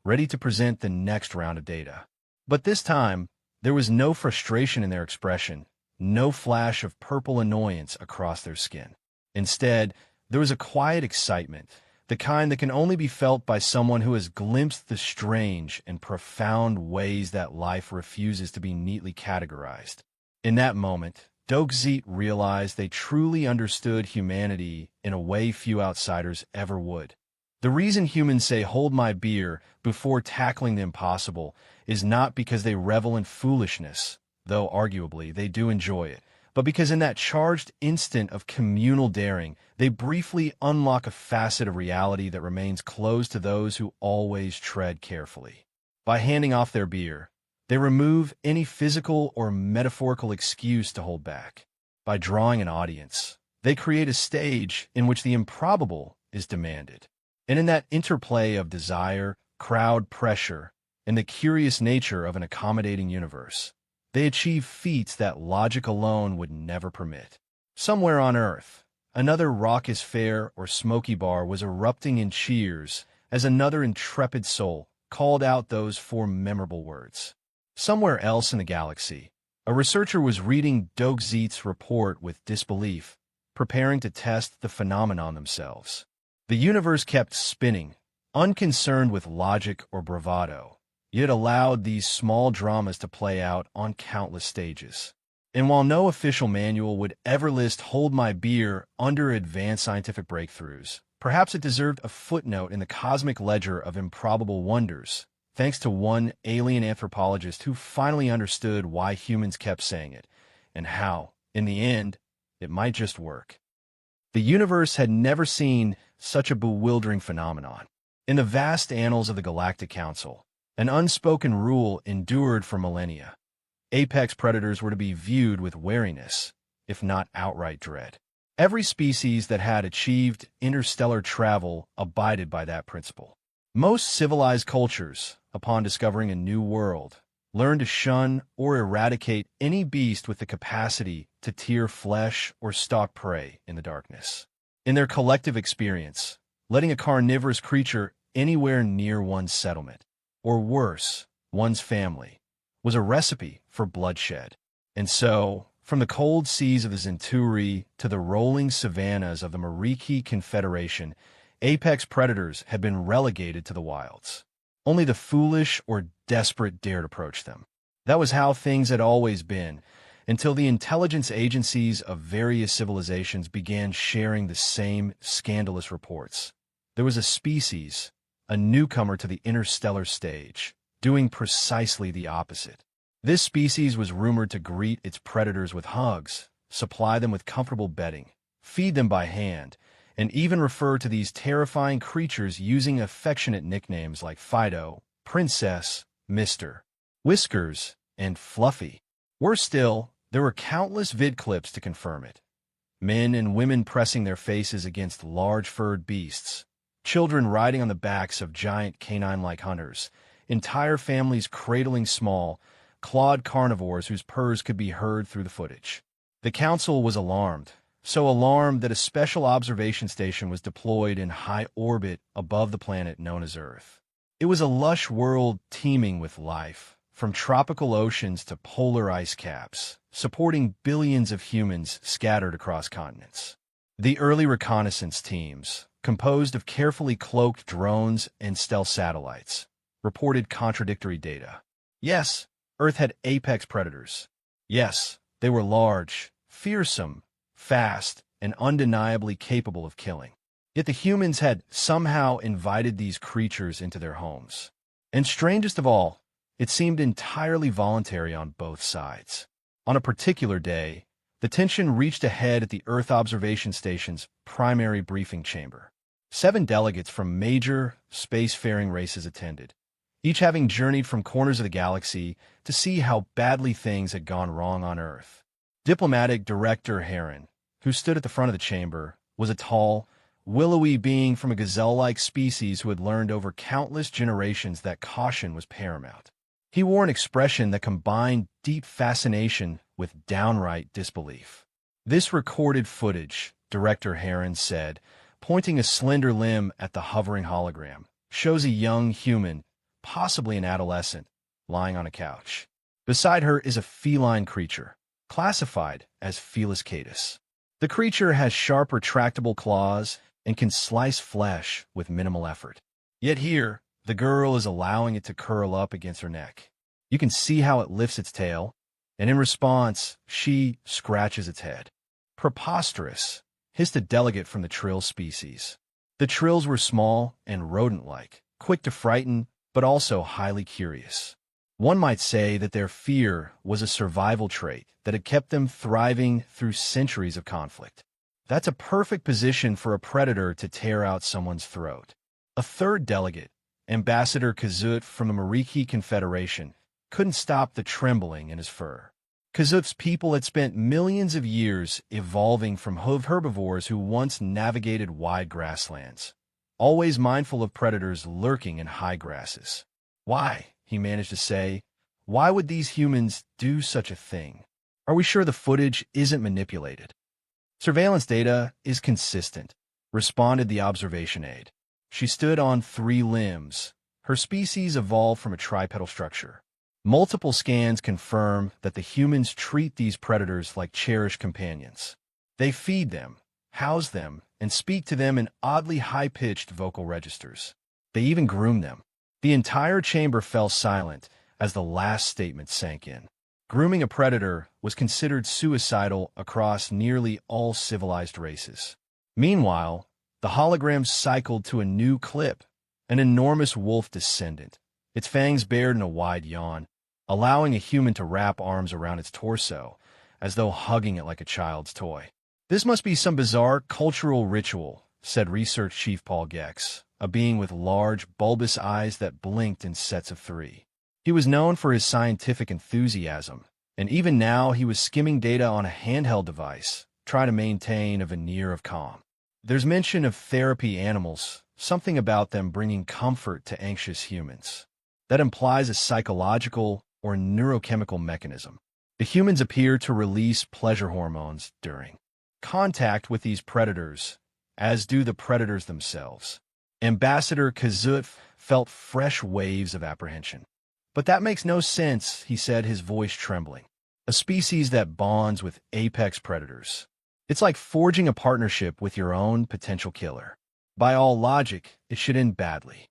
ready to present the next round of data. But this time, there was no frustration in their expression, no flash of purple annoyance across their skin. Instead, there was a quiet excitement, the kind that can only be felt by someone who has glimpsed the strange and profound ways that life refuses to be neatly categorized. In that moment, Dokzit realized they truly understood humanity in a way few outsiders ever would. The reason humans say "hold my beer" before tackling the impossible is not because they revel in foolishness, though arguably they do enjoy it, but because in that charged instant of communal daring, they briefly unlock a facet of reality that remains closed to those who always tread carefully. By handing off their beer, they remove any physical or metaphorical excuse to hold back. By drawing an audience, they create a stage in which the improbable is demanded. And in that interplay of desire, crowd pressure, and the curious nature of an accommodating universe, they achieve feats that logic alone would never permit. Somewhere on Earth, another raucous fair or smoky bar was erupting in cheers as another intrepid soul called out those four memorable words. Somewhere else in the galaxy, a researcher was reading Dokzit's report with disbelief, preparing to test the phenomenon themselves. The universe kept spinning, unconcerned with logic or bravado, yet allowed these small dramas to play out on countless stages. And while no official manual would ever list "hold my beer" under advanced scientific breakthroughs, perhaps it deserved a footnote in the cosmic ledger of improbable wonders, thanks to one alien anthropologist who finally understood why humans kept saying it, and how, in the end, it might just work. The universe had never seen such a bewildering phenomenon. In the vast annals of the Galactic Council, an unspoken rule endured for millennia. Apex predators were to be viewed with wariness, if not outright dread. Every species that had achieved interstellar travel abided by that principle. Most civilized cultures, upon discovering a new world, learned to shun or eradicate any beast with the capacity to tear flesh or stalk prey in the darkness. In their collective experience, letting a carnivorous creature anywhere near one's settlement, or worse, one's family, was a recipe for bloodshed. And so, from the cold seas of the Centauri to the rolling savannas of the Mariki Confederation, apex predators had been relegated to the wilds. Only the foolish or desperate dared approach them. That was how things had always been, until the intelligence agencies of various civilizations began sharing the same scandalous reports. There was a species, a newcomer to the interstellar stage, doing precisely the opposite. This species was rumored to greet its predators with hugs, supply them with comfortable bedding, feed them by hand, and even refer to these terrifying creatures using affectionate nicknames like Fido, Princess, Mr. Whiskers, and Fluffy. Worse still, there were countless vid clips to confirm it. Men and women pressing their faces against large furred beasts, children riding on the backs of giant canine-like hunters, entire families cradling small, clawed carnivores whose purrs could be heard through the footage. The council was alarmed, so alarmed that a special observation station was deployed in high orbit above the planet known as Earth. It was a lush world teeming with life, from tropical oceans to polar ice caps, supporting billions of humans scattered across continents. The early reconnaissance teams, composed of carefully cloaked drones and stealth satellites, reported contradictory data. Yes, Earth had apex predators. Yes, they were large, fearsome, fast, and undeniably capable of killing. Yet the humans had somehow invited these creatures into their homes. And strangest of all, it seemed entirely voluntary on both sides. On a particular day, the tension reached a head at the Earth Observation Station's primary briefing chamber. 7 delegates from major spacefaring races attended, each having journeyed from corners of the galaxy to see how badly things had gone wrong on Earth. Diplomatic Director Heron, who stood at the front of the chamber, was a tall, willowy being from a gazelle-like species who had learned over countless generations that caution was paramount. He wore an expression that combined deep fascination with downright disbelief. "This recorded footage," Director Heron said, pointing a slender limb at the hovering hologram, "shows a young human, possibly an adolescent, lying on a couch. Beside her is a feline creature, classified as Felis catus. The creature has sharp retractable claws and can slice flesh with minimal effort. Yet here, the girl is allowing it to curl up against her neck. You can see how it lifts its tail, and in response, she scratches its head." "Preposterous," hissed a delegate from the trill species. The trills were small and rodent-like, quick to frighten, but also highly curious. One might say that their fear was a survival trait that had kept them thriving through centuries of conflict. That's a perfect position for a predator to tear out someone's throat. A third delegate, Ambassador Kazut from the Mariki Confederation, couldn't stop the trembling in his fur. Kazut's people had spent millions of years evolving from herbivores who once navigated wide grasslands, always mindful of predators lurking in high grasses. "Why?" he managed to say. "Why would these humans do such a thing? Are we sure the footage isn't manipulated?" "Surveillance data is consistent," responded the observation aide. She stood on 3 limbs. Her species evolved from a tripedal structure. Multiple scans confirm that the humans treat these predators like cherished companions. They feed them, house them, and speak to them in oddly high-pitched vocal registers. They even groom them. The entire chamber fell silent as the last statement sank in. Grooming a predator was considered suicidal across nearly all civilized races. Meanwhile, the hologram cycled to a new clip, an enormous wolf descendant, its fangs bared in a wide yawn, allowing a human to wrap arms around its torso, as though hugging it like a child's toy. "This must be some bizarre cultural ritual," said Research Chief Paul Gex, a being with large, bulbous eyes that blinked in sets of 3. He was known for his scientific enthusiasm, and even now he was skimming data on a handheld device, trying to maintain a veneer of calm. "There's mention of therapy animals, something about them bringing comfort to anxious humans. That implies a psychological or neurochemical mechanism. The humans appear to release pleasure hormones during contact with these predators, as do the predators themselves." Ambassador Kazut felt fresh waves of apprehension. "But that makes no sense," he said, his voice trembling. "A species that bonds with apex predators. It's like forging a partnership with your own potential killer. By all logic, it should end badly."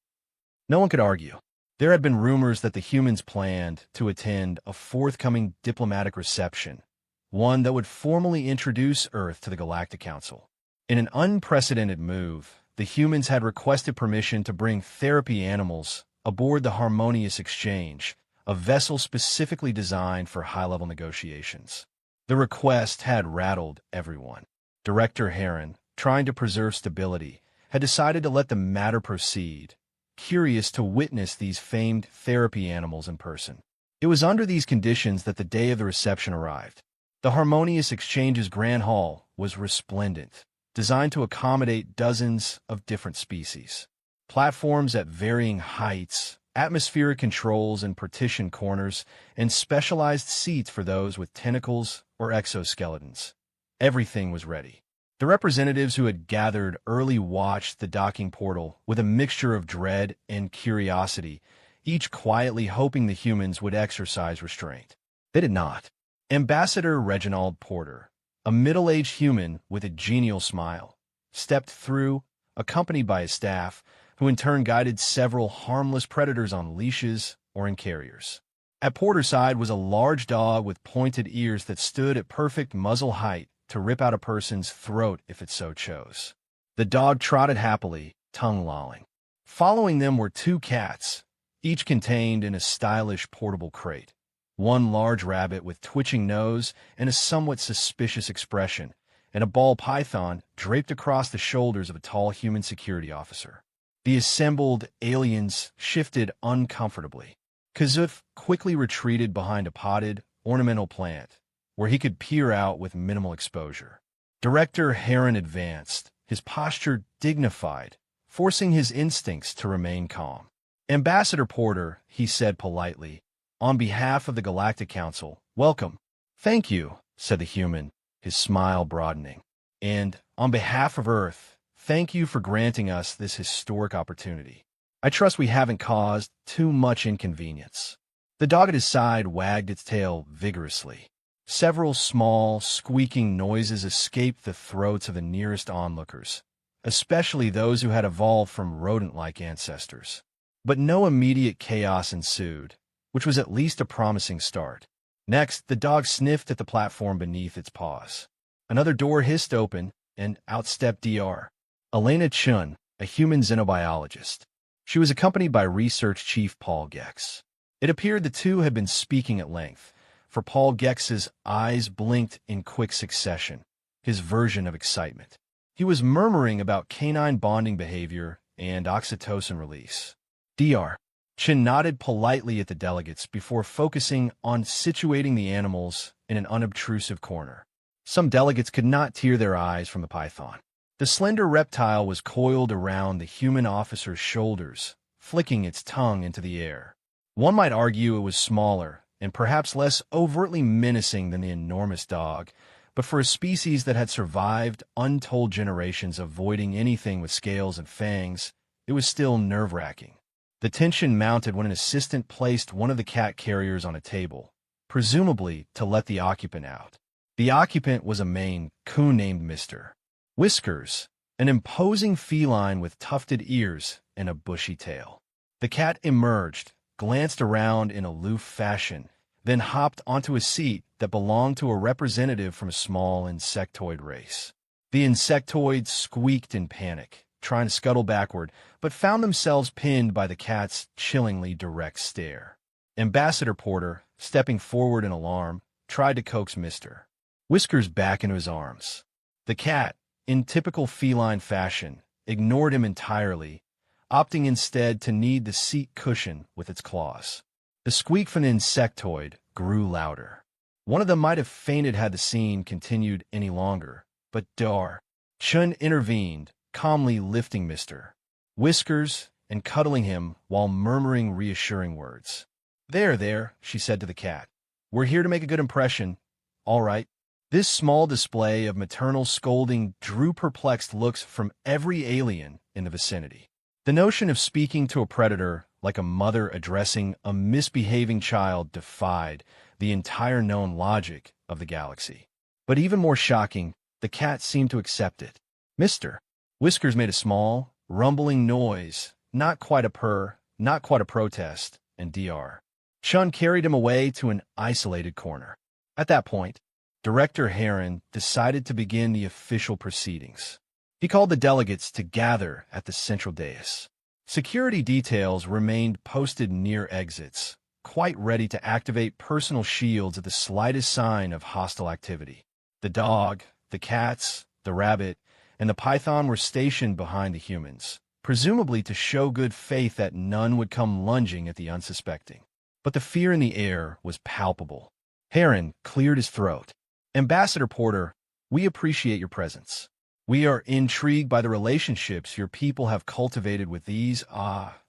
No one could argue. There had been rumors that the humans planned to attend a forthcoming diplomatic reception, one that would formally introduce Earth to the Galactic Council. In an unprecedented move, the humans had requested permission to bring therapy animals aboard the Harmonious Exchange, a vessel specifically designed for high-level negotiations. The request had rattled everyone. Director Heron, trying to preserve stability, had decided to let the matter proceed, curious to witness these famed therapy animals in person. It was under these conditions that the day of the reception arrived. The Harmonious Exchange's Grand Hall was resplendent, designed to accommodate dozens of different species. Platforms at varying heights, atmospheric controls in partitioned corners, and specialized seats for those with tentacles or exoskeletons. Everything was ready. The representatives who had gathered early watched the docking portal with a mixture of dread and curiosity, each quietly hoping the humans would exercise restraint. They did not. Ambassador Reginald Porter, A middle-aged human with a genial smile stepped through, accompanied by his staff, who in turn guided several harmless predators on leashes or in carriers. At Porter's side was a large dog with pointed ears that stood at perfect muzzle height to rip out a person's throat if it so chose. The dog trotted happily, tongue lolling. Following them were two cats, each contained in a stylish portable crate. One large rabbit with twitching nose and a somewhat suspicious expression, and a ball python draped across the shoulders of a tall human security officer. The assembled aliens shifted uncomfortably. Kazuf quickly retreated behind a potted, ornamental plant, where he could peer out with minimal exposure. Director Heron advanced, his posture dignified, forcing his instincts to remain calm. "Ambassador Porter," he said politely, "on behalf of the Galactic Council, welcome." "Thank you," said the human, his smile broadening. "And, on behalf of Earth, thank you for granting us this historic opportunity. I trust we haven't caused too much inconvenience." The dog at his side wagged its tail vigorously. Several small, squeaking noises escaped the throats of the nearest onlookers, especially those who had evolved from rodent-like ancestors. But no immediate chaos ensued, which was at least a promising start. Next, the dog sniffed at the platform beneath its paws. Another door hissed open, and out stepped Dr. Elena Chun, a human xenobiologist. She was accompanied by Research Chief Paul Gex. It appeared the two had been speaking at length, for Paul Gex's eyes blinked in quick succession, his version of excitement. He was murmuring about canine bonding behavior and oxytocin release. Dr. Chin nodded politely at the delegates before focusing on situating the animals in an unobtrusive corner. Some delegates could not tear their eyes from the python. The slender reptile was coiled around the human officer's shoulders, flicking its tongue into the air. One might argue it was smaller and perhaps less overtly menacing than the enormous dog, but for a species that had survived untold generations avoiding anything with scales and fangs, it was still nerve-wracking. The tension mounted when an assistant placed one of the cat carriers on a table, presumably to let the occupant out. The occupant was a Maine coon named Mr. Whiskers, an imposing feline with tufted ears and a bushy tail. The cat emerged, glanced around in aloof fashion, then hopped onto a seat that belonged to a representative from a small insectoid race. The insectoids squeaked in panic, trying to scuttle backward, but found themselves pinned by the cat's chillingly direct stare. Ambassador Porter, stepping forward in alarm, tried to coax Mr. Whiskers back into his arms. The cat, in typical feline fashion, ignored him entirely, opting instead to knead the seat cushion with its claws. The squeak from the insectoid grew louder. One of them might have fainted had the scene continued any longer, but Dr. Chun intervened, calmly lifting Mr. Whiskers and cuddling him while murmuring reassuring words. There, she said to the cat. "We're here to make a good impression. All right." This small display of maternal scolding drew perplexed looks from every alien in the vicinity. The notion of speaking to a predator like a mother addressing a misbehaving child defied the entire known logic of the galaxy. But even more shocking, the cat seemed to accept it. Mr. Whiskers made a small, rumbling noise, not quite a purr, not quite a protest, and Dr. Chun carried him away to an isolated corner. At that point, Director Heron decided to begin the official proceedings. He called the delegates to gather at the central dais. Security details remained posted near exits, quite ready to activate personal shields at the slightest sign of hostile activity. The dog, the cats, the rabbit, and the python were stationed behind the humans, presumably to show good faith that none would come lunging at the unsuspecting. But the fear in the air was palpable. Heron cleared his throat. "Ambassador Porter, we appreciate your presence. We are intrigued by the relationships your people have cultivated with these,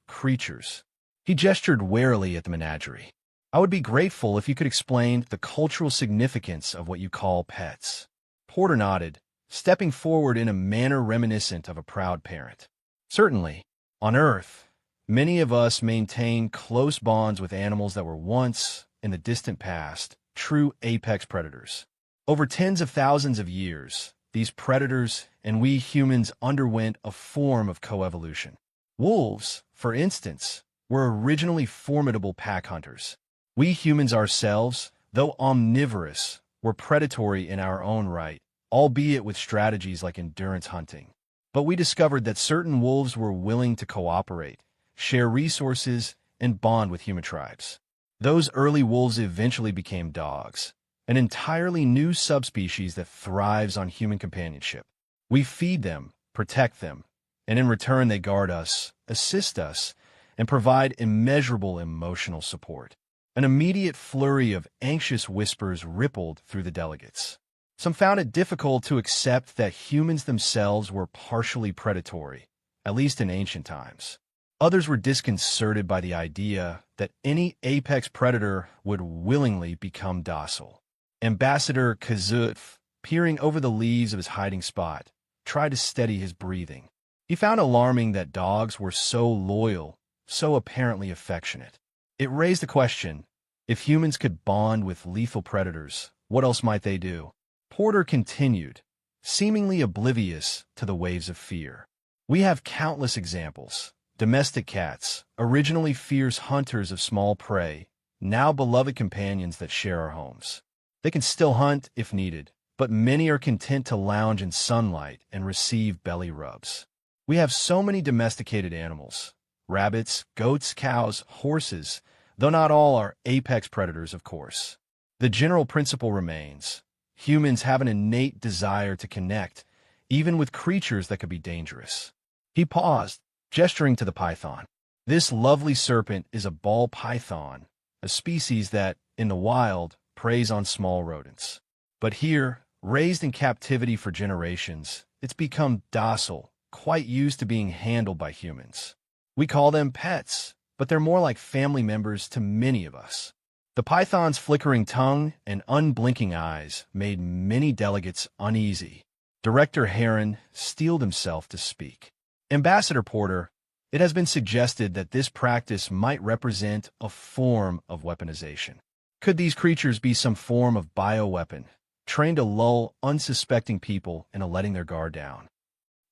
creatures." He gestured warily at the menagerie. "I would be grateful if you could explain the cultural significance of what you call pets." Porter nodded, stepping forward in a manner reminiscent of a proud parent. "Certainly. On Earth, many of us maintain close bonds with animals that were once, in the distant past, true apex predators. Over tens of thousands of years, these predators and we humans underwent a form of coevolution. Wolves, for instance, were originally formidable pack hunters. We humans ourselves, though omnivorous, were predatory in our own right, albeit with strategies like endurance hunting. But we discovered that certain wolves were willing to cooperate, share resources, and bond with human tribes. Those early wolves eventually became dogs, an entirely new subspecies that thrives on human companionship. We feed them, protect them, and in return they guard us, assist us, and provide immeasurable emotional support. An immediate flurry of anxious whispers rippled through the delegates. Some found it difficult to accept that humans themselves were partially predatory, at least in ancient times. Others were disconcerted by the idea that any apex predator would willingly become docile. Ambassador Kazutf, peering over the leaves of his hiding spot, tried to steady his breathing. He found alarming that dogs were so loyal, so apparently affectionate. It raised the question, if humans could bond with lethal predators, what else might they do? Porter continued, seemingly oblivious to the waves of fear. We have countless examples. Domestic cats, originally fierce hunters of small prey, now beloved companions that share our homes. They can still hunt if needed, but many are content to lounge in sunlight and receive belly rubs. We have so many domesticated animals: rabbits, goats, cows, horses, though not all are apex predators, of course. The general principle remains: humans have an innate desire to connect, even with creatures that could be dangerous. He paused, gesturing to the python. This lovely serpent is a ball python, a species that, in the wild, preys on small rodents. But here, raised in captivity for generations, it's become docile, quite used to being handled by humans. We call them pets, but they're more like family members to many of us. The python's flickering tongue and unblinking eyes made many delegates uneasy. Director Heron steeled himself to speak. Ambassador Porter, it has been suggested that this practice might represent a form of weaponization. Could these creatures be some form of bioweapon, trained to lull unsuspecting people into letting their guard down?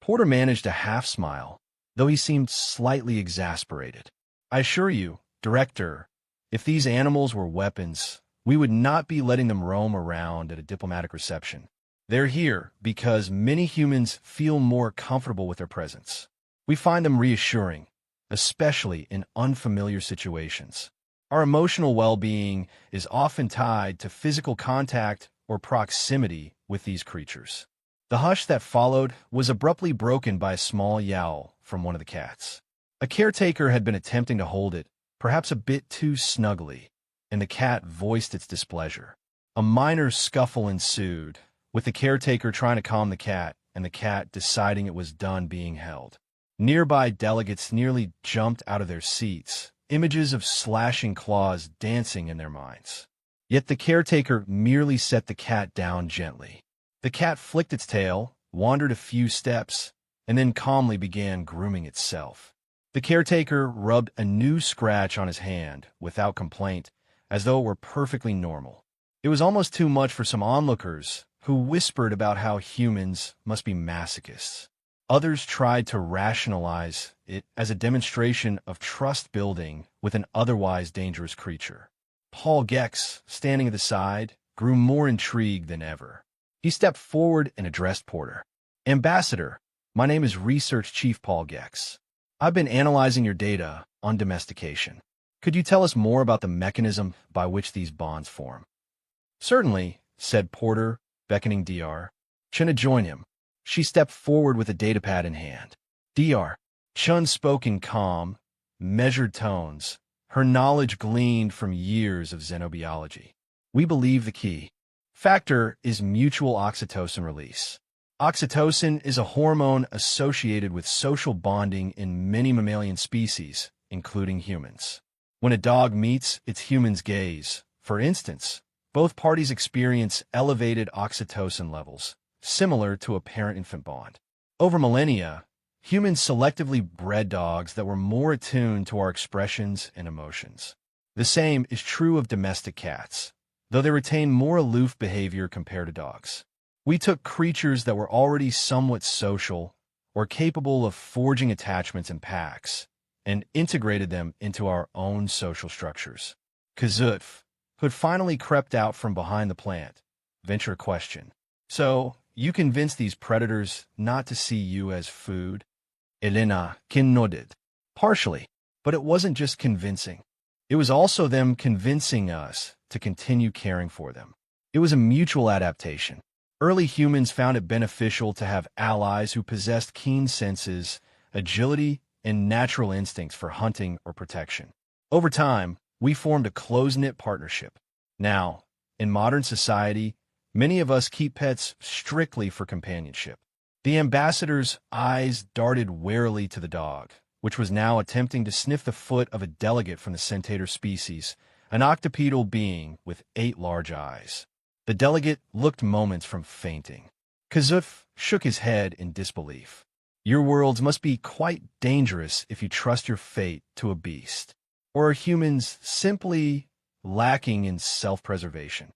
Porter managed a half-smile, though he seemed slightly exasperated. I assure you, Director, if these animals were weapons, we would not be letting them roam around at a diplomatic reception. They're here because many humans feel more comfortable with their presence. We find them reassuring, especially in unfamiliar situations. Our emotional well-being is often tied to physical contact or proximity with these creatures. The hush that followed was abruptly broken by a small yowl from one of the cats. A caretaker had been attempting to hold it, perhaps a bit too snugly, and the cat voiced its displeasure. A minor scuffle ensued, with the caretaker trying to calm the cat and the cat deciding it was done being held. Nearby delegates nearly jumped out of their seats, images of slashing claws dancing in their minds. Yet the caretaker merely set the cat down gently. The cat flicked its tail, wandered a few steps, and then calmly began grooming itself. The caretaker rubbed a new scratch on his hand without complaint, as though it were perfectly normal. It was almost too much for some onlookers, who whispered about how humans must be masochists. Others tried to rationalize it as a demonstration of trust-building with an otherwise dangerous creature. Paul Gex, standing at the side, grew more intrigued than ever. He stepped forward and addressed Porter. Ambassador, my name is Research Chief Paul Gex. I've been analyzing your data on domestication. Could you tell us more about the mechanism by which these bonds form? Certainly, said Porter, beckoning Dr. Chun to join him. She stepped forward with a datapad in hand. Dr. Chun spoke in calm, measured tones. Her knowledge gleaned from years of xenobiology. We believe the key factor is mutual oxytocin release. Oxytocin is a hormone associated with social bonding in many mammalian species, including humans. When a dog meets its human's gaze, for instance, both parties experience elevated oxytocin levels, similar to a parent-infant bond. Over millennia, humans selectively bred dogs that were more attuned to our expressions and emotions. The same is true of domestic cats. though they retain more aloof behavior compared to dogs. We took creatures that were already somewhat social or capable of forging attachments in packs and integrated them into our own social structures. Kazutf, who had finally crept out from behind the plant, ventured a question. So, you convinced these predators not to see you as food? Elena nodded. Partially, but it wasn't just convincing. It was also them convincing us to continue caring for them. It was a mutual adaptation. Early humans found it beneficial to have allies who possessed keen senses, agility, and natural instincts for hunting or protection. Over time, we formed a close-knit partnership. Now, in modern society, many of us keep pets strictly for companionship. The ambassador's eyes darted warily to the dog, which was now attempting to sniff the foot of a delegate from the centaur species, an octopedal being with 8 large eyes. The delegate looked moments from fainting. Kazutf shook his head in disbelief. Your worlds must be quite dangerous if you trust your fate to a beast. Or are humans simply lacking in self-preservation?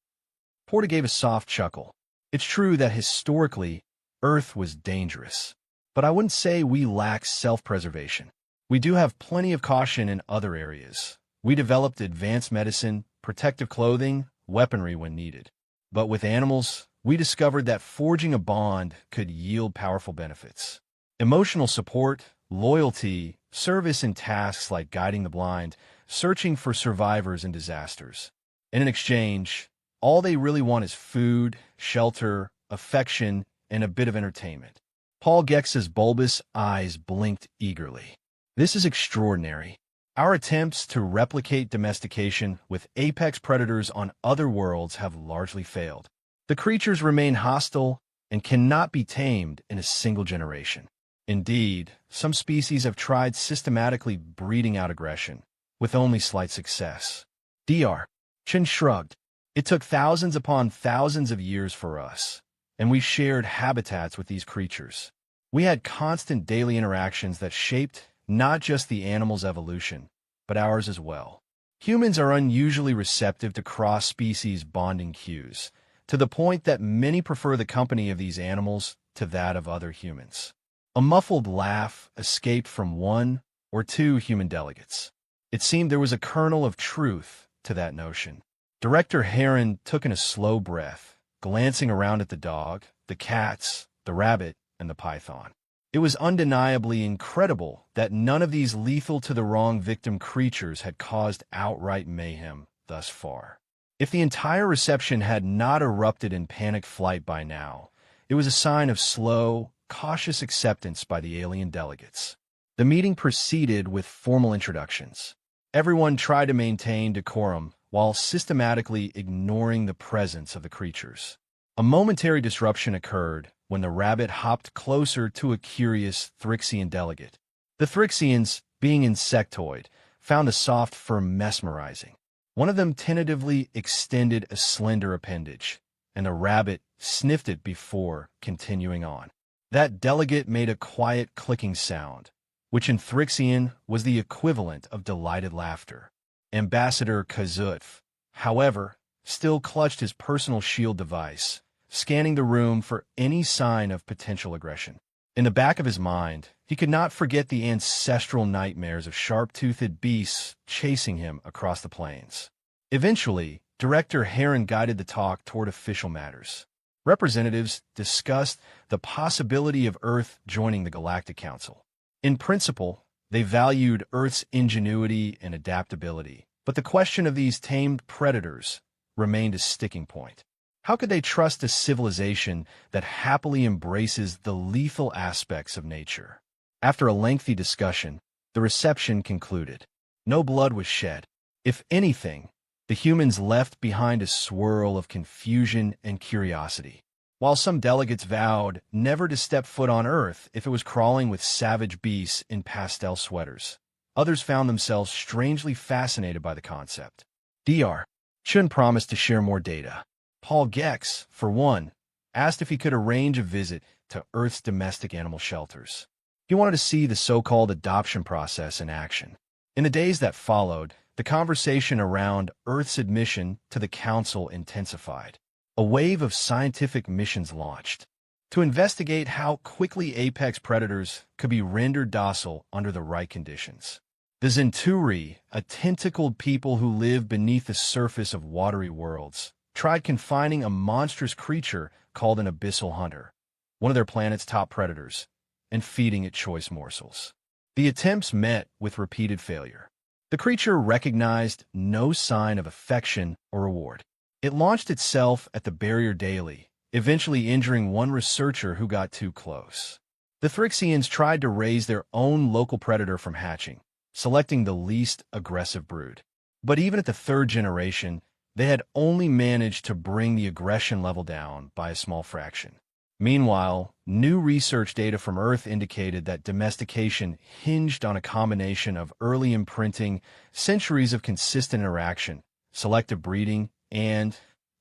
Porta gave a soft chuckle. It's true that historically, Earth was dangerous. But I wouldn't say we lack self-preservation. We do have plenty of caution in other areas. We developed advanced medicine, protective clothing, weaponry when needed. But with animals, we discovered that forging a bond could yield powerful benefits. Emotional support, loyalty, service in tasks like guiding the blind, searching for survivors in disasters. And in exchange, all they really want is food, shelter, affection, and a bit of entertainment. Paul Gex's bulbous eyes blinked eagerly. This is extraordinary. Our attempts to replicate domestication with apex predators on other worlds have largely failed. The creatures remain hostile and cannot be tamed in a single generation. Indeed, some species have tried systematically breeding out aggression, with only slight success. Dr. Chin shrugged. It took thousands upon thousands of years for us, and we shared habitats with these creatures. We had constant daily interactions that shaped not just the animal's evolution, but ours as well. Humans are unusually receptive to cross-species bonding cues, to the point that many prefer the company of these animals to that of other humans. A muffled laugh escaped from 1 or 2 human delegates. It seemed there was a kernel of truth to that notion. Director Heron took in a slow breath, glancing around at the dog, the cats, the rabbit, and the python. It was undeniably incredible that none of these lethal-to-the-wrong victim creatures had caused outright mayhem thus far. If the entire reception had not erupted in panic flight by now, it was a sign of slow, cautious acceptance by the alien delegates. The meeting proceeded with formal introductions. Everyone tried to maintain decorum while systematically ignoring the presence of the creatures. A momentary disruption occurred when the rabbit hopped closer to a curious Thrixian delegate. The Thrixians, being insectoid, found the soft fur mesmerizing. One of them tentatively extended a slender appendage, and the rabbit sniffed it before continuing on. That delegate made a quiet clicking sound, which in Thrixian was the equivalent of delighted laughter. Ambassador Kazutf, however, still clutched his personal shield device, scanning the room for any sign of potential aggression. In the back of his mind, he could not forget the ancestral nightmares of sharp-toothed beasts chasing him across the plains. Eventually, Director Heron guided the talk toward official matters. Representatives discussed the possibility of Earth joining the Galactic Council. In principle, they valued Earth's ingenuity and adaptability, but the question of these tamed predators remained a sticking point. How could they trust a civilization that happily embraces the lethal aspects of nature? After a lengthy discussion, the reception concluded. No blood was shed. If anything, the humans left behind a swirl of confusion and curiosity. While some delegates vowed never to step foot on Earth if it was crawling with savage beasts in pastel sweaters, others found themselves strangely fascinated by the concept. Dr. Chun promised to share more data. Paul Gex, for one, asked if he could arrange a visit to Earth's domestic animal shelters. He wanted to see the so-called adoption process in action. In the days that followed, the conversation around Earth's admission to the Council intensified. A wave of scientific missions launched to investigate how quickly apex predators could be rendered docile under the right conditions. The Zenturi, a tentacled people who live beneath the surface of watery worlds, tried confining a monstrous creature called an abyssal hunter, one of their planet's top predators, and feeding it choice morsels. The attempts met with repeated failure. The creature recognized no sign of affection or reward. It launched itself at the barrier daily, eventually injuring one researcher who got too close. The Thrixians tried to raise their own local predator from hatching, selecting the least aggressive brood. But even at the third generation, they had only managed to bring the aggression level down by a small fraction. Meanwhile, new research data from Earth indicated that domestication hinged on a combination of early imprinting, centuries of consistent interaction, selective breeding, and,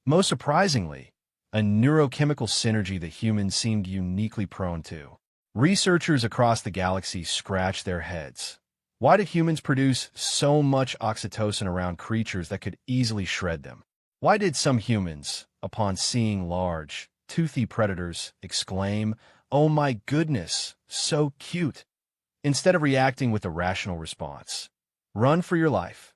most surprisingly, a neurochemical synergy that humans seemed uniquely prone to. Researchers across the galaxy scratched their heads. Why did humans produce so much oxytocin around creatures that could easily shred them? Why did some humans, upon seeing large, toothy predators, exclaim, "Oh my goodness, so cute," instead of reacting with a rational response? Run for your life.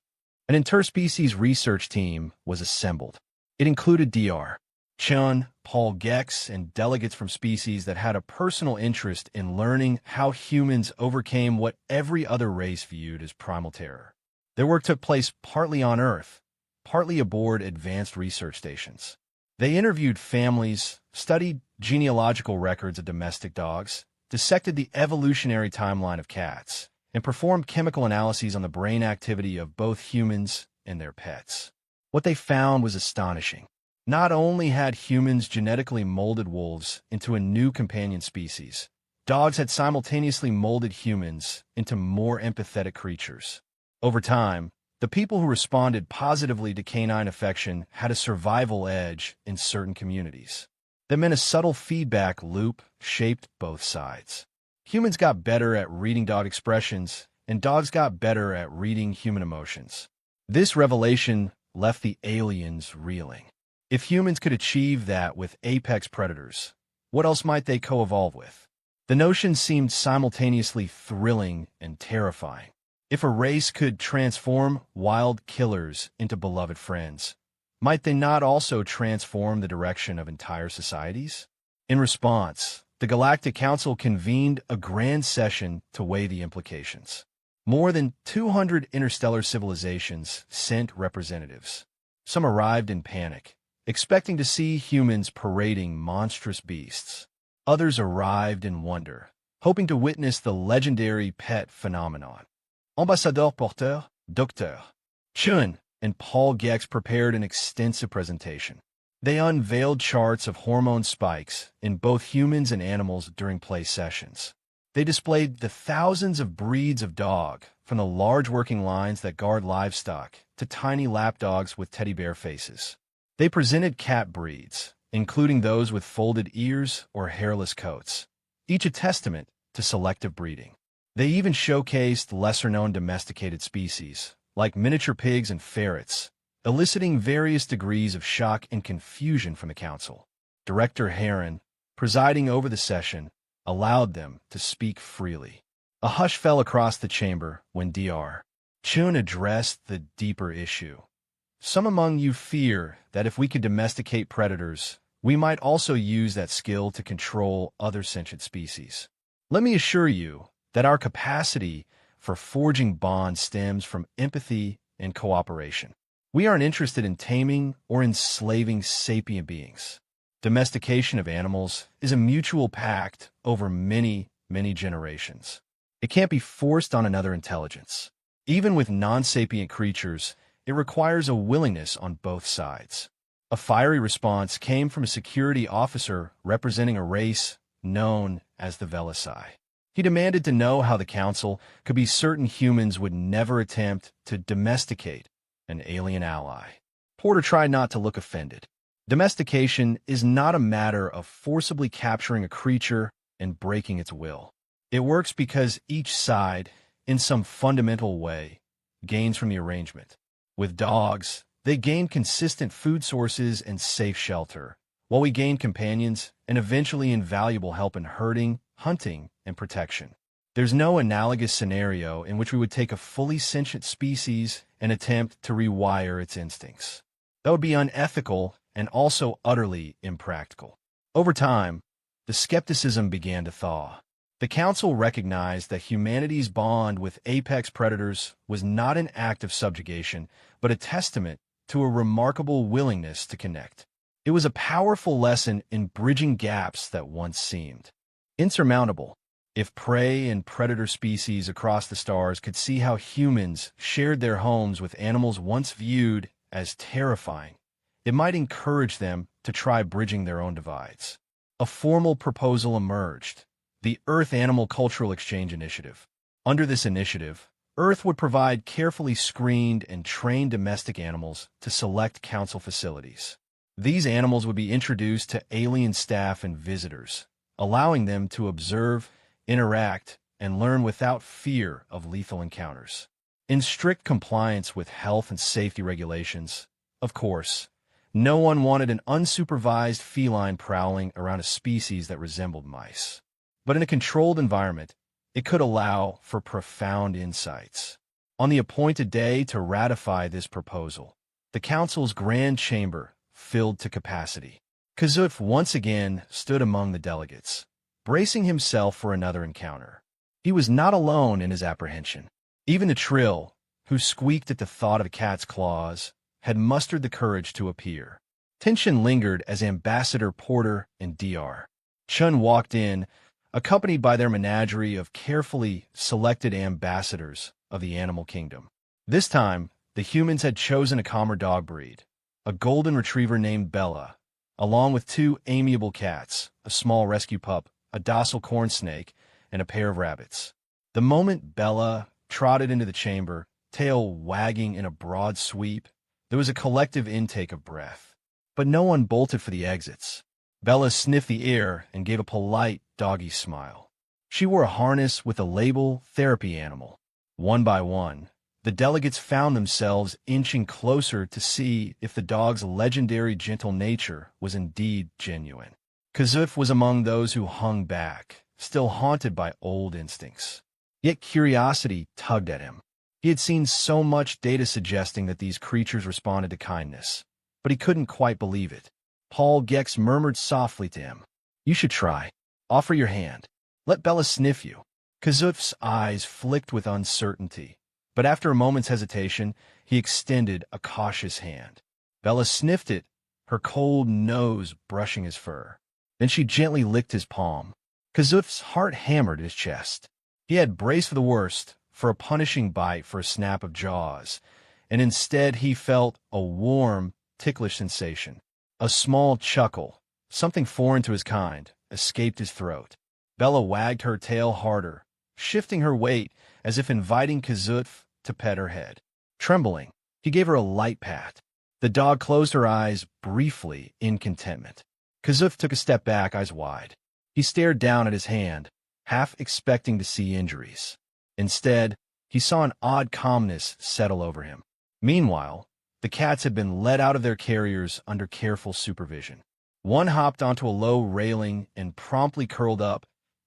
An interspecies research team was assembled. It included Dr. Chun, Paul Gex, and delegates from species that had a personal interest in learning how humans overcame what every other race viewed as primal terror. Their work took place partly on Earth, partly aboard advanced research stations. They interviewed families, studied genealogical records of domestic dogs, dissected the evolutionary timeline of cats, and performed chemical analyses on the brain activity of both humans and their pets. What they found was astonishing. Not only had humans genetically molded wolves into a new companion species, dogs had simultaneously molded humans into more empathetic creatures. Over time, the people who responded positively to canine affection had a survival edge in certain communities. That meant a subtle feedback loop shaped both sides. Humans got better at reading dog expressions, and dogs got better at reading human emotions. This revelation left the aliens reeling. If humans could achieve that with apex predators, what else might they co-evolve with? The notion seemed simultaneously thrilling and terrifying. If a race could transform wild killers into beloved friends, might they not also transform the direction of entire societies? In response, the Galactic Council convened a grand session to weigh the implications. More than 200 interstellar civilizations sent representatives. Some arrived in panic, expecting to see humans parading monstrous beasts. Others arrived in wonder, hoping to witness the legendary pet phenomenon. Ambassadeur Porter, Dr. Chun, and Paul Gex prepared an extensive presentation. They unveiled charts of hormone spikes in both humans and animals during play sessions. They displayed the thousands of breeds of dog, from the large working lines that guard livestock to tiny lapdogs with teddy bear faces. They presented cat breeds, including those with folded ears or hairless coats, each a testament to selective breeding. They even showcased lesser-known domesticated species, like miniature pigs and ferrets, eliciting various degrees of shock and confusion from the council. Director Heron, presiding over the session, allowed them to speak freely. A hush fell across the chamber when Dr. Chun addressed the deeper issue. Some among you fear that if we could domesticate predators, we might also use that skill to control other sentient species. Let me assure you that our capacity for forging bonds stems from empathy and cooperation. We aren't interested in taming or enslaving sapient beings. Domestication of animals is a mutual pact over many, many generations. It can't be forced on another intelligence. Even with non-sapient creatures, it requires a willingness on both sides. A fiery response came from a security officer representing a race known as the Velisai. He demanded to know how the council could be certain humans would never attempt to domesticate an alien ally. Porter tried not to look offended. Domestication is not a matter of forcibly capturing a creature and breaking its will. It works because each side, in some fundamental way, gains from the arrangement. With dogs, they gained consistent food sources and safe shelter, while we gained companions and eventually invaluable help in herding, hunting, and protection. There's no analogous scenario in which we would take a fully sentient species and attempt to rewire its instincts. That would be unethical and also utterly impractical. Over time, the skepticism began to thaw. The Council recognized that humanity's bond with apex predators was not an act of subjugation, but a testament to a remarkable willingness to connect. It was a powerful lesson in bridging gaps that once seemed insurmountable. If prey and predator species across the stars could see how humans shared their homes with animals once viewed as terrifying, it might encourage them to try bridging their own divides. A formal proposal emerged, the Earth Animal Cultural Exchange Initiative. Under this initiative, Earth would provide carefully screened and trained domestic animals to select Council facilities. These animals would be introduced to alien staff and visitors, allowing them to observe, interact, and learn without fear of lethal encounters. In strict compliance with health and safety regulations, of course, no one wanted an unsupervised feline prowling around a species that resembled mice. But in a controlled environment, it could allow for profound insights. On the appointed day to ratify this proposal, the Council's grand chamber filled to capacity. Kazuf once again stood among the delegates, bracing himself for another encounter. He was not alone in his apprehension. Even the Trill, who squeaked at the thought of a cat's claws, had mustered the courage to appear. Tension lingered as Ambassador Porter and Dr. Chun walked in, accompanied by their menagerie of carefully selected ambassadors of the animal kingdom. This time, the humans had chosen a calmer dog breed, a golden retriever named Bella, along with two amiable cats, a small rescue pup, a docile corn snake, and a pair of rabbits. The moment Bella trotted into the chamber, tail wagging in a broad sweep, there was a collective intake of breath. But no one bolted for the exits. Bella sniffed the air and gave a polite, doggy smile. She wore a harness with a label therapy animal. One by one, the delegates found themselves inching closer to see if the dog's legendary gentle nature was indeed genuine. Kazuf was among those who hung back, still haunted by old instincts. Yet curiosity tugged at him. He had seen so much data suggesting that these creatures responded to kindness, but he couldn't quite believe it. Paul Gex murmured softly to him, "You should try. Offer your hand. Let Bella sniff you." Kazuf's eyes flicked with uncertainty, but after a moment's hesitation, he extended a cautious hand. Bella sniffed it, her cold nose brushing his fur. Then she gently licked his palm. Kazuf's heart hammered his chest. He had braced for the worst, for a punishing bite, for a snap of jaws, and instead he felt a warm, ticklish sensation. A small chuckle, something foreign to his kind, escaped his throat. Bella wagged her tail harder, shifting her weight as if inviting Kazuf to pet her head. Trembling, he gave her a light pat. The dog closed her eyes briefly in contentment. Kazuf took a step back, eyes wide. He stared down at his hand, half expecting to see injuries. Instead, he saw an odd calmness settle over him. Meanwhile, the cats had been let out of their carriers under careful supervision. One hopped onto a low railing and promptly curled up,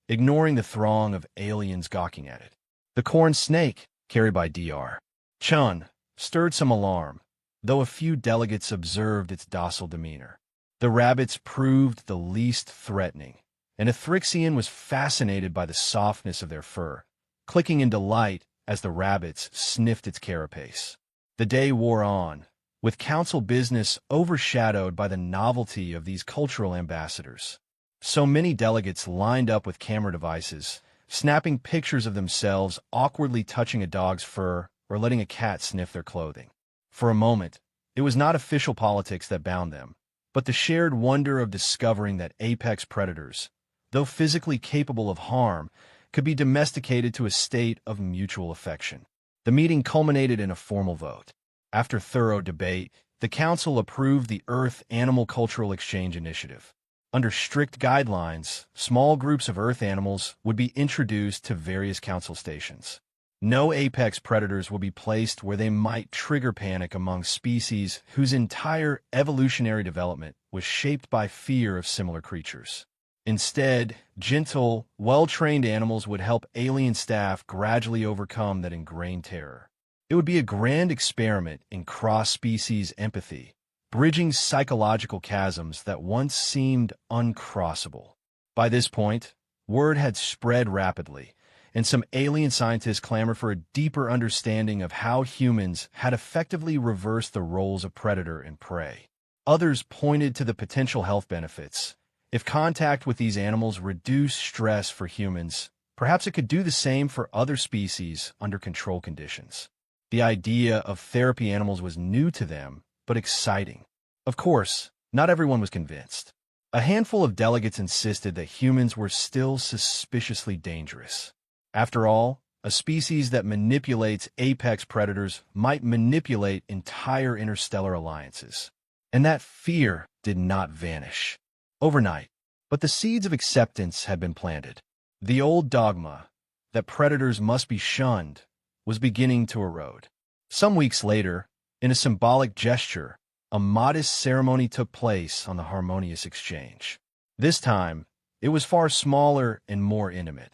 ignoring the throng of aliens gawking at it. The corn snake, carried by Dr. Chun, stirred some alarm, though a few delegates observed its docile demeanor. The rabbits proved the least threatening, and Athrixian was fascinated by the softness of their fur, clicking in delight as the rabbits sniffed its carapace. The day wore on, with council business overshadowed by the novelty of these cultural ambassadors. So many delegates lined up with camera devices, snapping pictures of themselves awkwardly touching a dog's fur or letting a cat sniff their clothing. For a moment, it was not official politics that bound them, but the shared wonder of discovering that apex predators, though physically capable of harm, could be domesticated to a state of mutual affection. The meeting culminated in a formal vote. After thorough debate, the Council approved the Earth Animal Cultural Exchange Initiative. Under strict guidelines, small groups of Earth animals would be introduced to various Council stations. No apex predators will be placed where they might trigger panic among species whose entire evolutionary development was shaped by fear of similar creatures. Instead, gentle, well-trained animals would help alien staff gradually overcome that ingrained terror. It would be a grand experiment in cross-species empathy, bridging psychological chasms that once seemed uncrossable. By this point, word had spread rapidly, and some alien scientists clamored for a deeper understanding of how humans had effectively reversed the roles of predator and prey. Others pointed to the potential health benefits. If contact with these animals reduced stress for humans, perhaps it could do the same for other species under controlled conditions. The idea of therapy animals was new to them, but exciting. Of course, not everyone was convinced. A handful of delegates insisted that humans were still suspiciously dangerous. After all, a species that manipulates apex predators might manipulate entire interstellar alliances. And that fear did not vanish overnight. But the seeds of acceptance had been planted. The old dogma that predators must be shunned was beginning to erode. Some weeks later, in a symbolic gesture, a modest ceremony took place on the Harmonious Exchange. This time, it was far smaller and more intimate.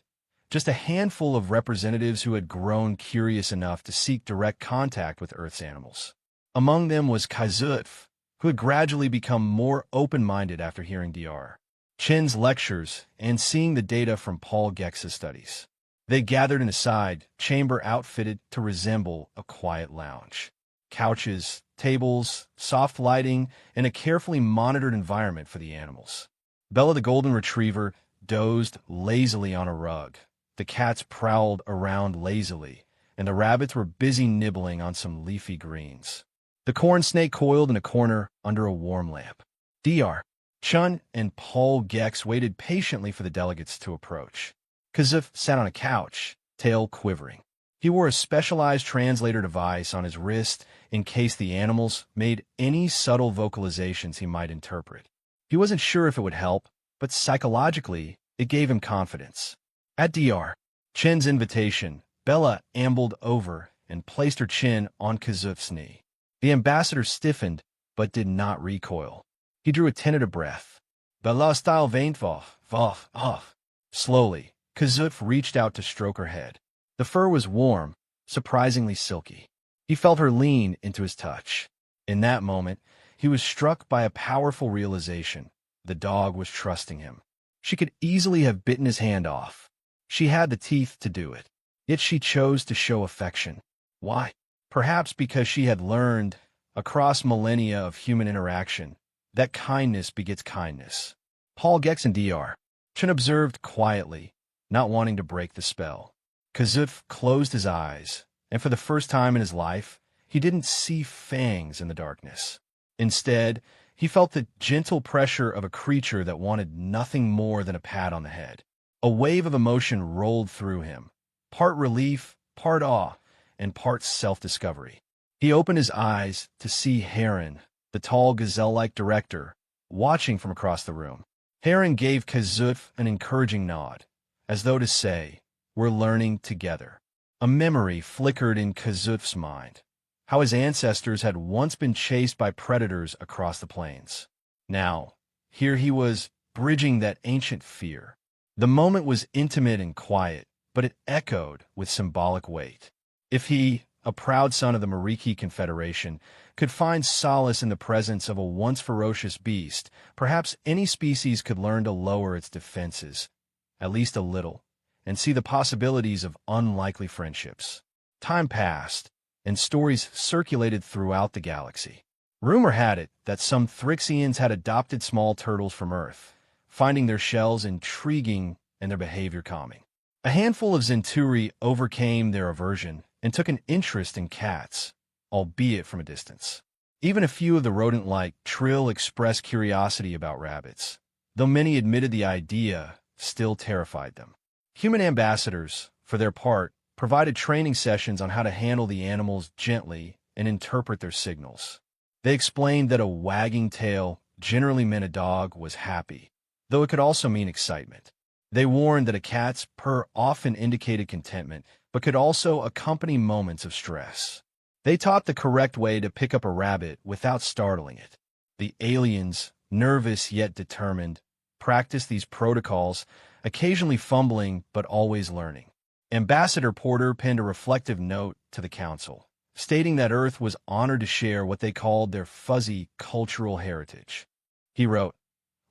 Just a handful of representatives who had grown curious enough to seek direct contact with Earth's animals. Among them was Kazutf, who had gradually become more open-minded after hearing Dr. Chen's lectures and seeing the data from Paul Gex's studies. They gathered in a side chamber outfitted to resemble a quiet lounge. Couches, tables, soft lighting, and a carefully monitored environment for the animals. Bella the golden retriever dozed lazily on a rug. The cats prowled around lazily, and the rabbits were busy nibbling on some leafy greens. The corn snake coiled in a corner under a warm lamp. Dr. Chun and Paul Gex waited patiently for the delegates to approach. Kazuf sat on a couch, tail quivering. He wore a specialized translator device on his wrist in case the animals made any subtle vocalizations he might interpret. He wasn't sure if it would help, but psychologically, it gave him confidence. At Dr. Chen's invitation, Bella ambled over and placed her chin on Kazuf's knee. The ambassador stiffened, but did not recoil. He drew a tentative breath. Bella style vainvoff, off. Slowly, Kazuf reached out to stroke her head. The fur was warm, surprisingly silky. He felt her lean into his touch. In that moment, he was struck by a powerful realization. The dog was trusting him. She could easily have bitten his hand off. She had the teeth to do it. Yet she chose to show affection. Why? Perhaps because she had learned, across millennia of human interaction, that kindness begets kindness. Paul Gex and Dr. Chen observed quietly, not wanting to break the spell. Kazuf closed his eyes, and for the first time in his life, he didn't see fangs in the darkness. Instead, he felt the gentle pressure of a creature that wanted nothing more than a pat on the head. A wave of emotion rolled through him, part relief, part awe, and part self-discovery. He opened his eyes to see Heron, the tall gazelle-like director, watching from across the room. Heron gave Kazuf an encouraging nod, as though to say, "We're learning together." A memory flickered in Kazuf's mind, how his ancestors had once been chased by predators across the plains. Now, here he was, bridging that ancient fear. The moment was intimate and quiet, but it echoed with symbolic weight. If he, a proud son of the Mariki Confederation, could find solace in the presence of a once ferocious beast, perhaps any species could learn to lower its defenses, at least a little, and see the possibilities of unlikely friendships. Time passed, and stories circulated throughout the galaxy. Rumor had it that some Thrixians had adopted small turtles from Earth, finding their shells intriguing and their behavior calming. A handful of Zenturi overcame their aversion and took an interest in cats, albeit from a distance. Even a few of the rodent-like Trill expressed curiosity about rabbits, though many admitted the idea still terrified them. Human ambassadors, for their part, provided training sessions on how to handle the animals gently and interpret their signals. They explained that a wagging tail generally meant a dog was happy, though it could also mean excitement. They warned that a cat's purr often indicated contentment, but could also accompany moments of stress. They taught the correct way to pick up a rabbit without startling it. The aliens, nervous yet determined, practiced these protocols, occasionally fumbling but always learning. Ambassador Porter penned a reflective note to the council, stating that Earth was honored to share what they called their fuzzy cultural heritage. He wrote,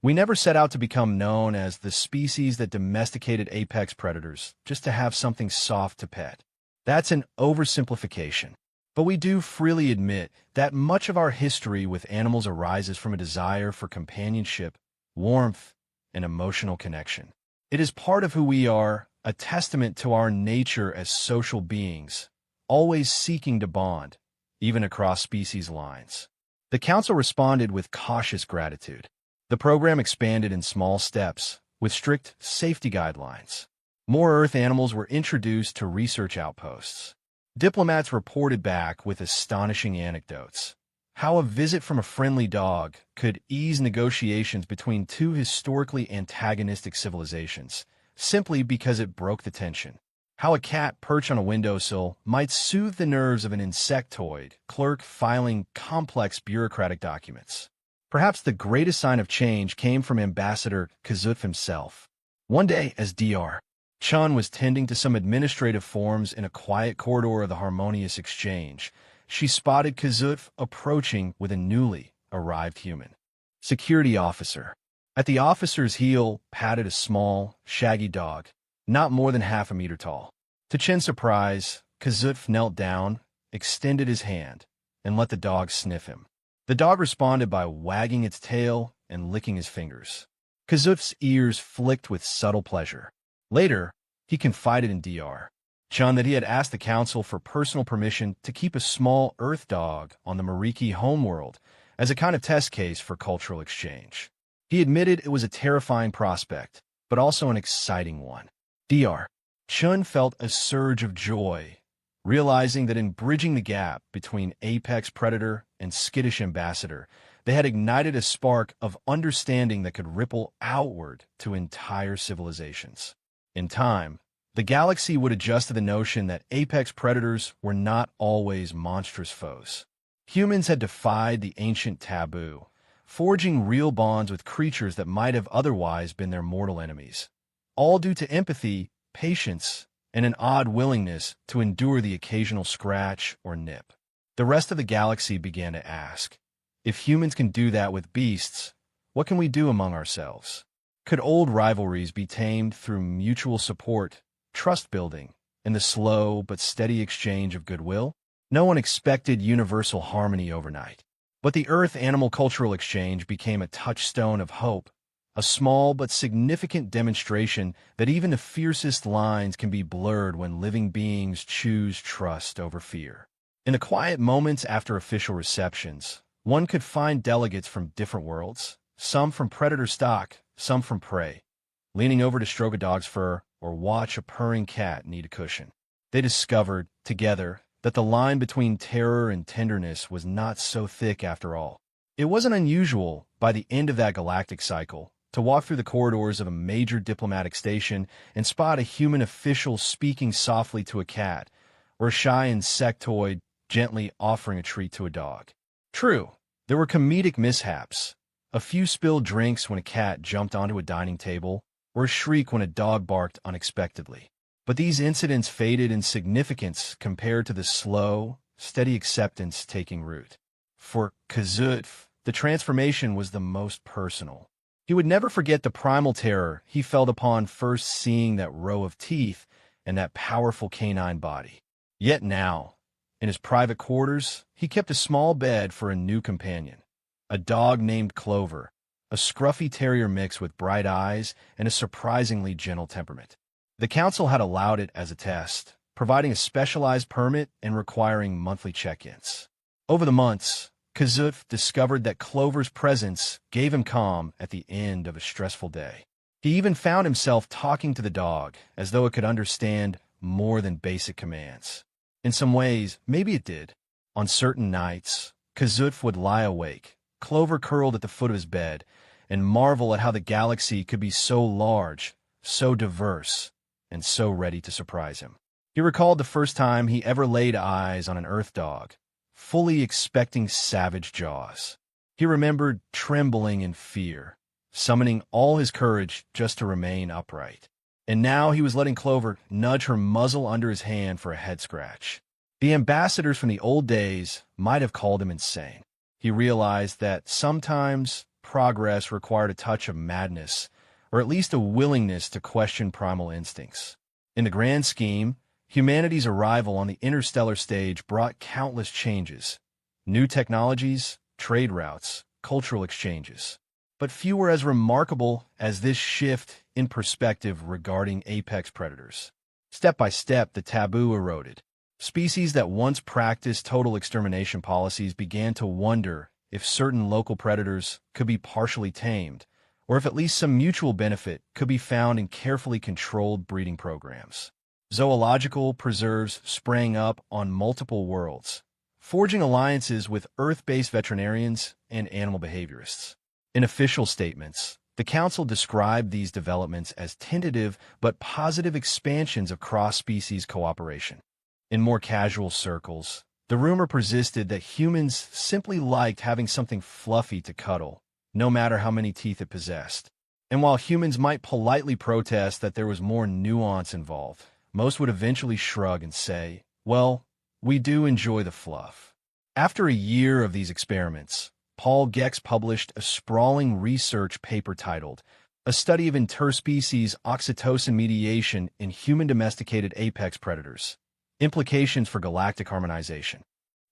"We never set out to become known as the species that domesticated apex predators just to have something soft to pet. That's an oversimplification. But we do freely admit that much of our history with animals arises from a desire for companionship, warmth, and emotional connection. It is part of who we are, a testament to our nature as social beings, always seeking to bond, even across species lines." The council responded with cautious gratitude. The program expanded in small steps, with strict safety guidelines. More Earth animals were introduced to research outposts. Diplomats reported back with astonishing anecdotes. How a visit from a friendly dog could ease negotiations between two historically antagonistic civilizations, simply because it broke the tension. How a cat perched on a windowsill might soothe the nerves of an insectoid clerk filing complex bureaucratic documents. Perhaps the greatest sign of change came from Ambassador Kazutf himself. One day, as Dr. Chun was tending to some administrative forms in a quiet corridor of the Harmonious Exchange, she spotted Kazutf approaching with a newly arrived human security officer. At the officer's heel patted a small, shaggy dog, not more than half a meter tall. To Chen's surprise, Kazutf knelt down, extended his hand, and let the dog sniff him. The dog responded by wagging its tail and licking his fingers. Kazutf's ears flicked with subtle pleasure. Later, he confided in Dr. Chun that he had asked the council for personal permission to keep a small Earth dog on the Mariki homeworld as a kind of test case for cultural exchange. He admitted it was a terrifying prospect, but also an exciting one. Dr. Chun felt a surge of joy, realizing that in bridging the gap between apex predator and skittish ambassador, they had ignited a spark of understanding that could ripple outward to entire civilizations. In time, the galaxy would adjust to the notion that apex predators were not always monstrous foes. Humans had defied the ancient taboo, forging real bonds with creatures that might have otherwise been their mortal enemies, all due to empathy, patience, and an odd willingness to endure the occasional scratch or nip. The rest of the galaxy began to ask, if humans can do that with beasts, what can we do among ourselves? Could old rivalries be tamed through mutual support, trust-building, and the slow but steady exchange of goodwill? No one expected universal harmony overnight, but the Earth-animal cultural exchange became a touchstone of hope, a small but significant demonstration that even the fiercest lines can be blurred when living beings choose trust over fear. In the quiet moments after official receptions, one could find delegates from different worlds, some from predator stock, some from prey, leaning over to stroke a dog's fur or watch a purring cat need a cushion. They discovered, together, that the line between terror and tenderness was not so thick after all. It wasn't unusual, by the end of that galactic cycle, to walk through the corridors of a major diplomatic station and spot a human official speaking softly to a cat, or a shy insectoid gently offering a treat to a dog. True, there were comedic mishaps, a few spilled drinks when a cat jumped onto a dining table, or a shriek when a dog barked unexpectedly. But these incidents faded in significance compared to the slow, steady acceptance taking root. For Kazutf, the transformation was the most personal. He would never forget the primal terror he felt upon first seeing that row of teeth and that powerful canine body. Yet now, in his private quarters, he kept a small bed for a new companion. A dog named Clover, a scruffy terrier mix with bright eyes and a surprisingly gentle temperament. The council had allowed it as a test, providing a specialized permit and requiring monthly check-ins. Over the months, Kazutf discovered that Clover's presence gave him calm at the end of a stressful day. He even found himself talking to the dog as though it could understand more than basic commands. In some ways, maybe it did. On certain nights, Kazutf would lie awake, Clover curled at the foot of his bed, and marvel at how the galaxy could be so large, so diverse, and so ready to surprise him. He recalled the first time he ever laid eyes on an Earth dog, fully expecting savage jaws. He remembered trembling in fear, summoning all his courage just to remain upright. And now he was letting Clover nudge her muzzle under his hand for a head scratch. The ambassadors from the old days might have called him insane. He realized that sometimes progress required a touch of madness, or at least a willingness to question primal instincts. In the grand scheme, humanity's arrival on the interstellar stage brought countless changes: new technologies, trade routes, cultural exchanges. But few were as remarkable as this shift in perspective regarding apex predators. Step by step, the taboo eroded. Species that once practiced total extermination policies began to wonder if certain local predators could be partially tamed, or if at least some mutual benefit could be found in carefully controlled breeding programs. Zoological preserves sprang up on multiple worlds, forging alliances with Earth-based veterinarians and animal behaviorists. In official statements, the Council described these developments as tentative but positive expansions of cross-species cooperation. In more casual circles, the rumor persisted that humans simply liked having something fluffy to cuddle, no matter how many teeth it possessed. And while humans might politely protest that there was more nuance involved, most would eventually shrug and say, well, we do enjoy the fluff. After a year of these experiments, Paul Gex published a sprawling research paper titled A Study of Interspecies Oxytocin Mediation in Human Domesticated Apex Predators: Implications for Galactic Harmonization.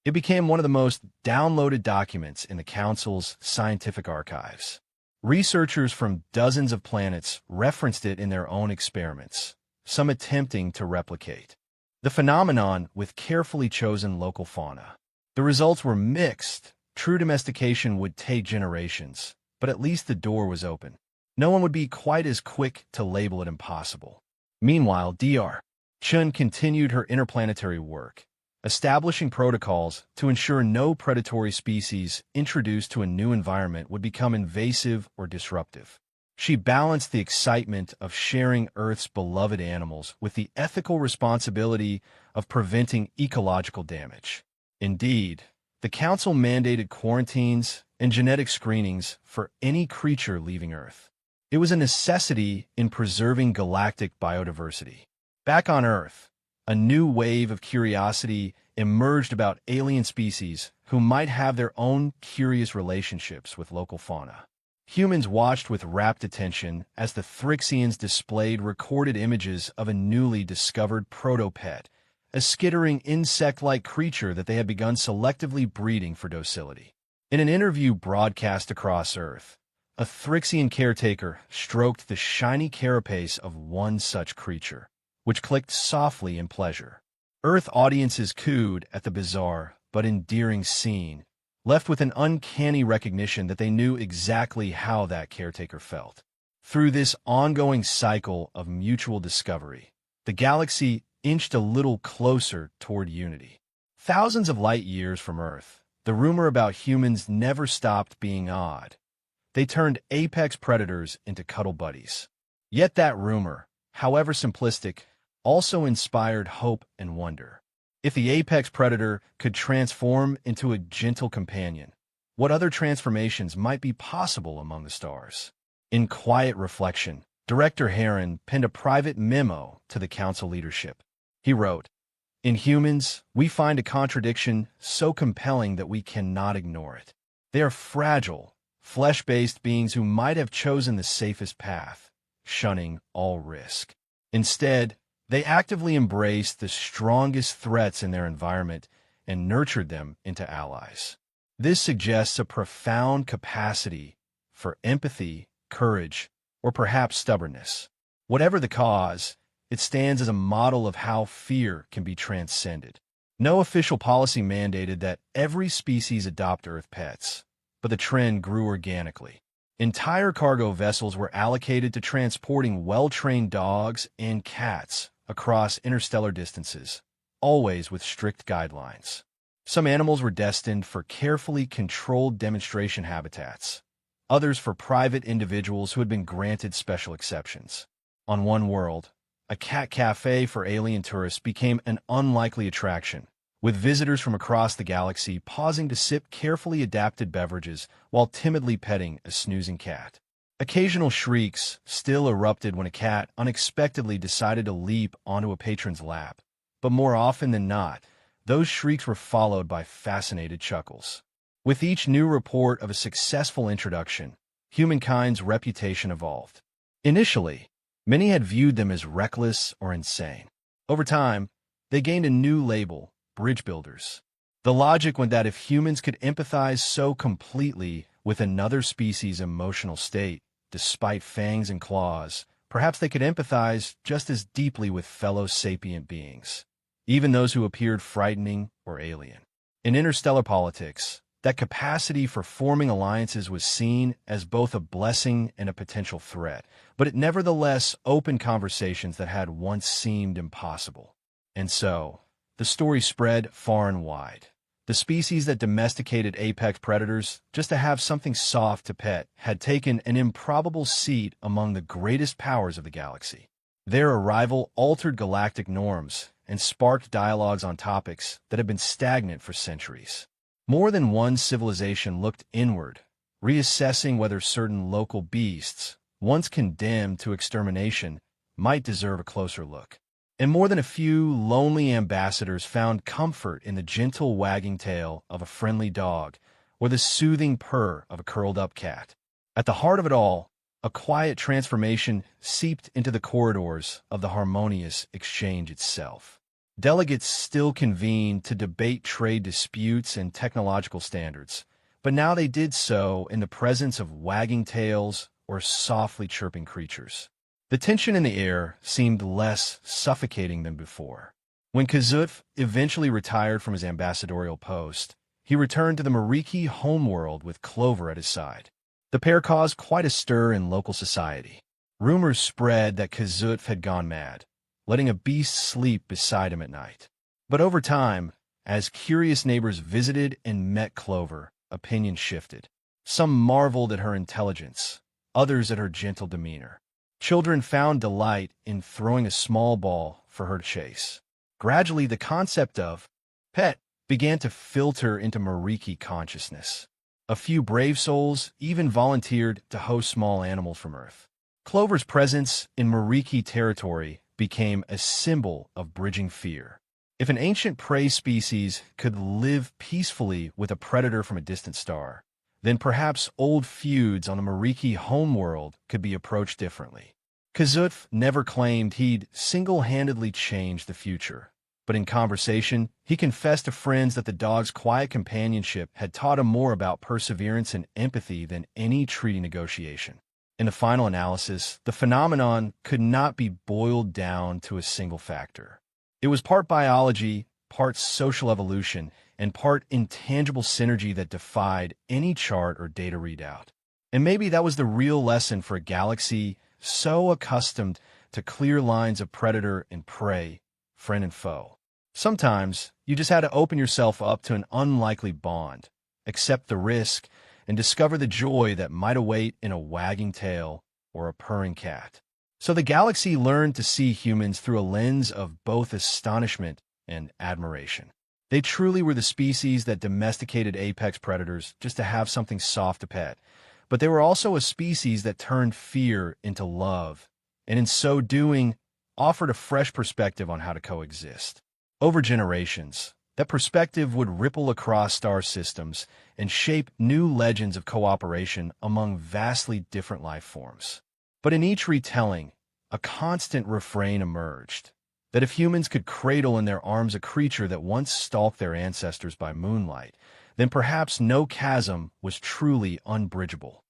It became one of the most downloaded documents in the Council's scientific archives. Researchers from dozens of planets referenced it in their own experiments, some attempting to replicate the phenomenon with carefully chosen local fauna. The results were mixed. True domestication would take generations, but at least the door was open. No one would be quite as quick to label it impossible. Meanwhile, Dr. Chun continued her interplanetary work, establishing protocols to ensure no predatory species introduced to a new environment would become invasive or disruptive. She balanced the excitement of sharing Earth's beloved animals with the ethical responsibility of preventing ecological damage. Indeed, the Council mandated quarantines and genetic screenings for any creature leaving Earth. It was a necessity in preserving galactic biodiversity. Back on Earth, a new wave of curiosity emerged about alien species who might have their own curious relationships with local fauna. Humans watched with rapt attention as the Thrixians displayed recorded images of a newly discovered protopet, a skittering insect-like creature that they had begun selectively breeding for docility. In an interview broadcast across Earth, a Thrixian caretaker stroked the shiny carapace of one such creature, which clicked softly in pleasure. Earth audiences cooed at the bizarre but endearing scene, left with an uncanny recognition that they knew exactly how that caretaker felt. Through this ongoing cycle of mutual discovery, the galaxy inched a little closer toward unity. Thousands of light years from Earth, the rumor about humans never stopped being odd. They turned apex predators into cuddle buddies. Yet that rumor, however simplistic, also inspired hope and wonder. If the apex predator could transform into a gentle companion, what other transformations might be possible among the stars? In quiet reflection, Director Heron penned a private memo to the Council leadership. He wrote, "In humans, we find a contradiction so compelling that we cannot ignore it. They are fragile, flesh-based beings who might have chosen the safest path, shunning all risk. Instead, they actively embraced the strongest threats in their environment and nurtured them into allies. This suggests a profound capacity for empathy, courage, or perhaps stubbornness. Whatever the cause, it stands as a model of how fear can be transcended. No official policy mandated that every species adopt Earth pets, but the trend grew organically. Entire cargo vessels were allocated to transporting well-trained dogs and cats across interstellar distances, always with strict guidelines. Some animals were destined for carefully controlled demonstration habitats, others for private individuals who had been granted special exceptions. On one world, a cat cafe for alien tourists became an unlikely attraction, with visitors from across the galaxy pausing to sip carefully adapted beverages while timidly petting a snoozing cat. Occasional shrieks still erupted when a cat unexpectedly decided to leap onto a patron's lap, but more often than not, those shrieks were followed by fascinated chuckles. With each new report of a successful introduction, humankind's reputation evolved. Initially, many had viewed them as reckless or insane. Over time, they gained a new label, bridge builders. The logic went that if humans could empathize so completely with another species' emotional state, despite fangs and claws, perhaps they could empathize just as deeply with fellow sapient beings, even those who appeared frightening or alien. In interstellar politics, that capacity for forming alliances was seen as both a blessing and a potential threat, but it nevertheless opened conversations that had once seemed impossible. And so, the story spread far and wide. The species that domesticated apex predators just to have something soft to pet had taken an improbable seat among the greatest powers of the galaxy. Their arrival altered galactic norms and sparked dialogues on topics that had been stagnant for centuries. More than one civilization looked inward, reassessing whether certain local beasts, once condemned to extermination, might deserve a closer look. And more than a few lonely ambassadors found comfort in the gentle wagging tail of a friendly dog or the soothing purr of a curled-up cat. At the heart of it all, a quiet transformation seeped into the corridors of the harmonious exchange itself. Delegates still convened to debate trade disputes and technological standards, but now they did so in the presence of wagging tails or softly chirping creatures. The tension in the air seemed less suffocating than before. When Kazutf eventually retired from his ambassadorial post, he returned to the Mariki homeworld with Clover at his side. The pair caused quite a stir in local society. Rumors spread that Kazutf had gone mad, letting a beast sleep beside him at night. But over time, as curious neighbors visited and met Clover, opinions shifted. Some marveled at her intelligence, others at her gentle demeanor. Children found delight in throwing a small ball for her to chase. Gradually, the concept of pet began to filter into Mariki consciousness. A few brave souls even volunteered to host small animals from Earth. Clover's presence in Mariki territory became a symbol of bridging fear. If an ancient prey species could live peacefully with a predator from a distant star, then perhaps old feuds on the Mariki homeworld could be approached differently. Kazutf never claimed he'd single-handedly changed the future, but in conversation, he confessed to friends that the dog's quiet companionship had taught him more about perseverance and empathy than any treaty negotiation. In the final analysis, the phenomenon could not be boiled down to a single factor. It was part biology, part social evolution, and part intangible synergy that defied any chart or data readout. And maybe that was the real lesson for a galaxy so accustomed to clear lines of predator and prey, friend and foe. Sometimes, you just had to open yourself up to an unlikely bond, accept the risk, and discover the joy that might await in a wagging tail or a purring cat. So the galaxy learned to see humans through a lens of both astonishment and admiration. They truly were the species that domesticated apex predators just to have something soft to pet, but they were also a species that turned fear into love, and in so doing, offered a fresh perspective on how to coexist. Over generations, that perspective would ripple across star systems and shape new legends of cooperation among vastly different life forms. But in each retelling, a constant refrain emerged, that if humans could cradle in their arms a creature that once stalked their ancestors by moonlight, then perhaps no chasm was truly unbridgeable.